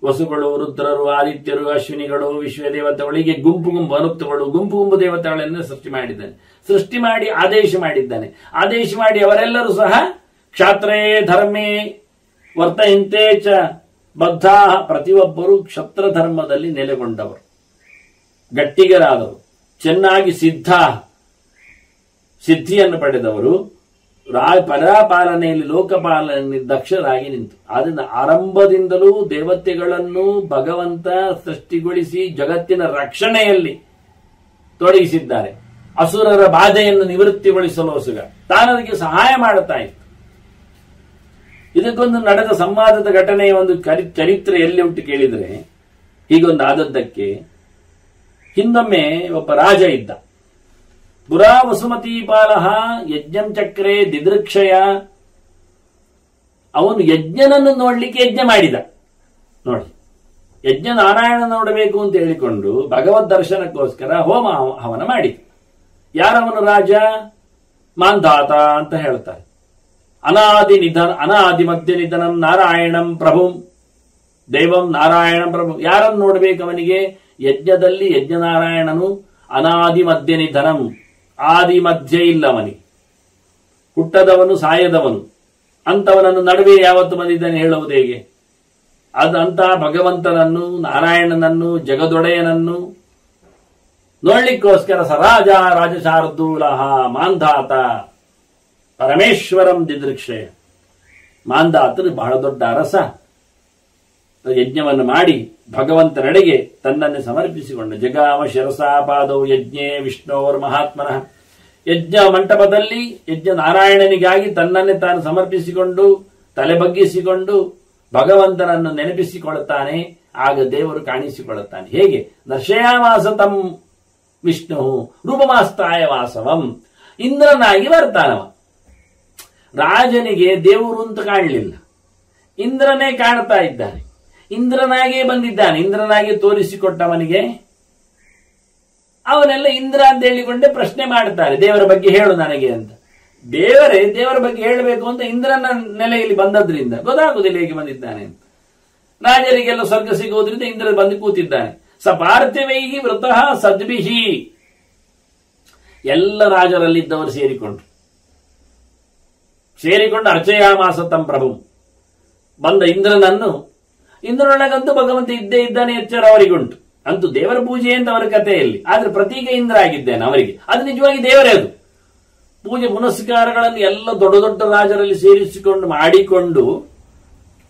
ವಸುಗಳು, ರುದ್ರರು, ಆದಿತ್ಯರು, ಅಶ್ವಿನಿಗಳು, ವಿಶ್ವದೇವತೆಗಳು, ಹೀಗೆ ಗುಂಪು ಗುಂಪು ಅನುಕ್ತಗಳು, ಗುಂಪು ಗುಂಪು ದೇವತೆಗಳನ್ನೇ ಸೃಷ್ಟಿ ಮಾಡಿದ್ದಾನೆ. ಸೃಷ್ಟಿ ಮಾಡಿ ಆದೇಶ ಮಾಡಿದ್ದಾನೆ. ಆದೇಶ ಮಾಡಿ ಅವರೆಲ್ಲರೂ ಸಹ ಕ್ಷಾತ್ರೇ ಧರ್ಮೇ ವರ್ತಯಂತೆ ಚ ಬದ್ಧಾ. ಪ್ರತಿಯೊಬ್ಬರು ಕ್ಷತ್ರ ಧರ್ಮದಲ್ಲಿ ನೆಲೆಗೊಂಡವರು, ಗಟ್ಟಿಗರಾದವರು, ಚೆನ್ನಾಗಿ ಸಿದ್ಧಿಯನ್ನು ಪಡೆದವರು, ಪರಾಪಾಲನೆಯಲ್ಲಿ ಲೋಕಪಾಲನೆ ದಕ್ಷರಾಗಿ ನಿಂತು. ಆದ್ದರಿಂದ ಆರಂಭದಿಂದಲೂ ದೇವತೆಗಳನ್ನು ಭಗವಂತ ಸೃಷ್ಟಿಗೊಳಿಸಿ ಜಗತ್ತಿನ ರಕ್ಷಣೆಯಲ್ಲಿ ತೊಡಗಿಸಿದ್ದಾರೆ. ಅಸುರರ ಬಾಧೆಯನ್ನು ನಿವೃತ್ತಿಗೊಳಿಸಲು ಸುಗ ತಾನದಕ್ಕೆ ಸಹಾಯ ಮಾಡುತ್ತಾ ಇತ್ತು. ಇದಕ್ಕೊಂದು ನಡೆದ ಸಂವಾದದ ಘಟನೆಯ ಒಂದು ಚರಿತ್ರೆ ಎಲ್ಲಿ ಉಂಟು ಕೇಳಿದ್ರೆ, ಹೀಗೊಂದು ಆದದ್ದಕ್ಕೆ ಹಿಂದೊಮ್ಮೆ ಒಬ್ಬ ರಾಜ ಇದ್ದ. ಪುರಾ ವಸುಮತೀಪಾಲಃ ಯಜ್ಞಂ ಚಕ್ರೆ ದಿದೃಕ್ಷಯ. ಅವನು ಯಜ್ಞನನ್ನು ನೋಡ್ಲಿಕ್ಕೆ ಯಜ್ಞ ಮಾಡಿದ. ನೋಡಿ, ಯಜ್ಞ ನಾರಾಯಣ ನೋಡಬೇಕು ಅಂತ ಹೇಳಿಕೊಂಡು ಭಗವದ್ ದರ್ಶನಕ್ಕೋಸ್ಕರ ಹೋಮ ಹವನ ಮಾಡಿದ. ಯಾರವನು ರಾಜ? ಮಾಂಧಾತ ಅಂತ ಹೇಳ್ತಾರೆ. ಅನಾದಿ ಮಧ್ಯ ನಿಧನಂ ನಾರಾಯಣಂ ಪ್ರಭುಂ ದೈವಂ ನಾರಾಯಣಂ ಪ್ರಭು. ಯಾರನ್ನು ನೋಡಬೇಕು ಅವನಿಗೆ? ಯಜ್ಞದಲ್ಲಿ ಯಜ್ಞನಾರಾಯಣನು ಅನಾದಿ ಮಧ್ಯ ನಿಧನಂ, ಆದಿ ಮಧ್ಯ ಇಲ್ಲವನಿಗೆ, ಹುಟ್ಟದವನು ಸಾಯದವನು, ಅಂತವನನ್ನು ನಡುವೆ ಯಾವತ್ತು ಬಂದಿದ್ದಾನೆ ಹೇಳುವುದು ಹೇಗೆ? ಅದಂತಹ ಭಗವಂತನನ್ನು, ನಾರಾಯಣನನ್ನು, ಜಗದೊಡೆಯನನ್ನು ನೋಡ್ಲಿಕ್ಕೋಸ್ಕರ ಸರಾಜ ರಾಜಶಾರ್ದೂಲ ಮಾಂಧಾತ ಪರಮೇಶ್ವರಂ ದಿದೃಕ್ಷಯ. ಮಾಂಧಾತನು ಬಹಳ ದೊಡ್ಡ ಅರಸ. ಯಜ್ಞವನ್ನು ಮಾಡಿ ಭಗವಂತನೆಡೆಗೆ ತನ್ನನ್ನು ಸಮರ್ಪಿಸಿಕೊಂಡ. ಜಗಾಮ ಶಿರಸಾಪಾದವು ಯಜ್ಞೇ ವಿಷ್ಣೋರ್ ಮಹಾತ್ಮನಃ. ಯಜ್ಞ ಮಂಟಪದಲ್ಲಿ ಯಜ್ಞ ನಾರಾಯಣನಿಗಾಗಿ ತನ್ನನ್ನೇ ತಾನು ಸಮರ್ಪಿಸಿಕೊಂಡು ತಲೆ ಬಗ್ಗಿಸಿಕೊಂಡು ಭಗವಂತನನ್ನು ನೆನಪಿಸಿಕೊಳ್ಳುತ್ತಾನೆ. ಆಗ ದೇವರು ಕಾಣಿಸಿಕೊಳ್ಳುತ್ತಾನೆ. ಹೇಗೆ? ದರ್ಶಯಾಮಾಸ ತಂ ವಿಷ್ಣು ರೂಪಮಾಸ್ತಾಯ ವಾಸವಂ. ಇಂದ್ರನಾಗಿ ಬರ್ತಾನವ. ರಾಜನಿಗೆ ದೇವರು ಅಂತ ಕಾಣಲಿಲ್ಲ, ಇಂದ್ರನೇ ಕಾಣ್ತಾ ಇದ್ದಾನೆ. ಇಂದ್ರನಾಗೇ ಬಂದಿದ್ದಾನೆ. ಇಂದ್ರನಾಗಿ ತೋರಿಸಿಕೊಟ್ಟವನಿಗೆ ಅವನೆಲ್ಲ ಇಂದ್ರ ಅಂತ ಹೇಳಿಕೊಂಡೆ ಪ್ರಶ್ನೆ ಮಾಡ್ತಾರೆ, ದೇವರ ಬಗ್ಗೆ ಹೇಳು ನನಗೆ ಅಂತ. ದೇವರ ಬಗ್ಗೆ ಹೇಳಬೇಕು ಅಂತ ಇಂದ್ರನ ನೆಲೆಯಲ್ಲಿ ಬಂದದ್ರಿಂದ ಗೊತ್ತಾಗುದಿಲ್ಲ ಹೇಗೆ ಬಂದಿದ್ದಾನೆ ಅಂತ. ರಾಜರಿಗೆಲ್ಲ ಸ್ವರ್ಗ ಸಿಗುವುದರಿಂದ ಇಂದ್ರ ಬಂದು ಕೂತಿದ್ದಾನೆ. ಸ ಪಾರ್ಥಿವೈಹಿ ವೃತಃ ಸದ್ಭಿಹಿ. ಎಲ್ಲ ರಾಜರಲ್ಲಿದ್ದವರು ಸೇರಿಕೊಂಡು ಅರ್ಚಯಾಮಾಸ ತಂ ಪ್ರಭು. ಬಂದ ಇಂದ್ರನೊಳಗಂತೂ ಭಗವಂತ ಇದ್ದೇ ಇದ್ದಾನೆ, ಎಚ್ಚರ ಅವರಿಗುಂಟು. ಅಂತೂ ದೇವರ ಪೂಜೆ ಅಂತ ಅವರ ಕಥೆಯಲ್ಲಿ. ಆದ್ರೆ ಪ್ರತೀಕ ಇಂದ್ರ ಆಗಿದ್ದೇನೆ ಅವರಿಗೆ. ಅದು ನಿಜವಾಗಿ ದೇವರೇ. ಅದು ಪೂಜೆ ಪುನಸ್ಕಾರಗಳನ್ನು ಎಲ್ಲ ದೊಡ್ಡ ದೊಡ್ಡ ರಾಜರಲ್ಲಿ ಸೇರಿಸಿಕೊಂಡು ಮಾಡಿಕೊಂಡು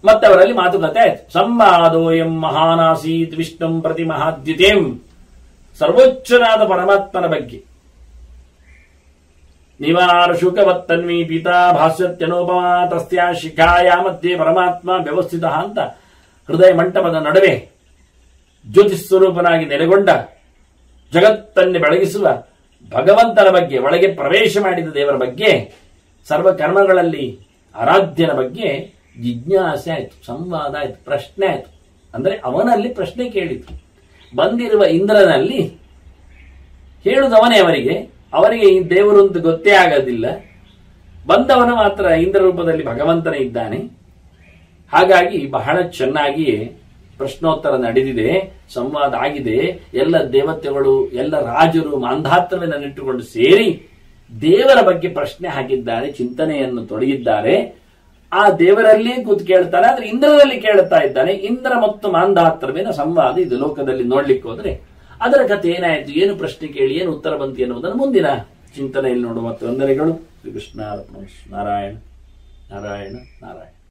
ಮತ್ತೆ ಅವರಲ್ಲಿ ಮಾತುಕತೆ ಆಯ್ತು. ಸಂವಾದೋಯಂ ಮಹಾನಾಸೀತ್ ವಿಷ್ಣುಂ ಪ್ರತಿ ಮಹಾದ್ಯುತೇಂ. ಸರ್ವೋಚ್ಚನಾದ ಪರಮಾತ್ಮನ ಬಗ್ಗೆ. ನಿವಾರ ಶುಕವತ್ತನ್ವಿ ಪಿತಾ ಭಾಸ್ಯತ್ಯನೋಪಮಾ ತಸ್ಯಾ ಶಿಖಾಯ ಮಧ್ಯೆ ಪರಮಾತ್ಮ ವ್ಯವಸ್ಥಿತ ಅಂತ ಹೃದಯ ಮಂಟಪದ ನಡುವೆ ಜ್ಯೋತಿಸ್ವರೂಪನಾಗಿ ನೆಲೆಗೊಂಡ ಜಗತ್ತನ್ನೇ ಬೆಳಗಿಸುವ ಭಗವಂತನ ಬಗ್ಗೆ, ಒಳಗೆ ಪ್ರವೇಶ ಮಾಡಿದ ದೇವರ ಬಗ್ಗೆ, ಸರ್ವಕರ್ಮಗಳಲ್ಲಿ ಆರಾಧ್ಯನ ಬಗ್ಗೆ ಜಿಜ್ಞಾಸೆ ಆಯ್ತು, ಸಂವಾದ ಆಯ್ತು, ಪ್ರಶ್ನೆ ಆಯ್ತು. ಅಂದ್ರೆ ಅವನಲ್ಲಿ ಪ್ರಶ್ನೆ ಕೇಳಿತು. ಬಂದಿರುವ ಇಂದ್ರನಲ್ಲಿ ಹೇಳುದವನೇ ಅವರಿಗೆ ಈ ದೇವರು ಅಂತ ಗೊತ್ತೇ ಆಗೋದಿಲ್ಲ. ಬಂದವನು ಮಾತ್ರ ಇಂದ್ರ ರೂಪದಲ್ಲಿ ಭಗವಂತನೇ ಇದ್ದಾನೆ. ಹಾಗಾಗಿ ಬಹಳ ಚೆನ್ನಾಗಿಯೇ ಪ್ರಶ್ನೋತ್ತರ ನಡೆದಿದೆ, ಸಂವಾದ ಆಗಿದೆ. ಎಲ್ಲ ದೇವತೆಗಳು, ಎಲ್ಲ ರಾಜರು ಮಾಂಧಾತ್ರವನ್ನಿಟ್ಟುಕೊಂಡು ಸೇರಿ ದೇವರ ಬಗ್ಗೆ ಪ್ರಶ್ನೆ ಹಾಕಿದ್ದಾರೆ, ಚಿಂತನೆಯನ್ನು ತೊಡಗಿದ್ದಾರೆ. ಆ ದೇವರಲ್ಲಿಯೇ ಕೂತು ಕೇಳ್ತಾನೆ, ಆದ್ರೆ ಇಂದ್ರನಲ್ಲಿ ಕೇಳುತ್ತಾ ಇದ್ದಾನೆ. ಇಂದ್ರ ಮತ್ತು ಮಾಂಧಾತ್ರವಿನ ಸಂವಾದ ಇದು ಲೋಕದಲ್ಲಿ ನೋಡ್ಲಿಕ್ಕೆ ಹೋದ್ರೆ ಅದರ ಕಥೆ ಏನಾಯ್ತು, ಏನು ಪ್ರಶ್ನೆ ಕೇಳಿ ಏನು ಉತ್ತರ ಬಂತು ಎನ್ನುವುದನ್ನು ಮುಂದಿನ ಚಿಂತನೆಯಲ್ಲಿ ನೋಡುವ ತೊಂದರೆಗಳು. ಶ್ರೀಕೃಷ್ಣ ನಾರಾಯಣ ನಾರಾಯಣ ನಾರಾಯಣ.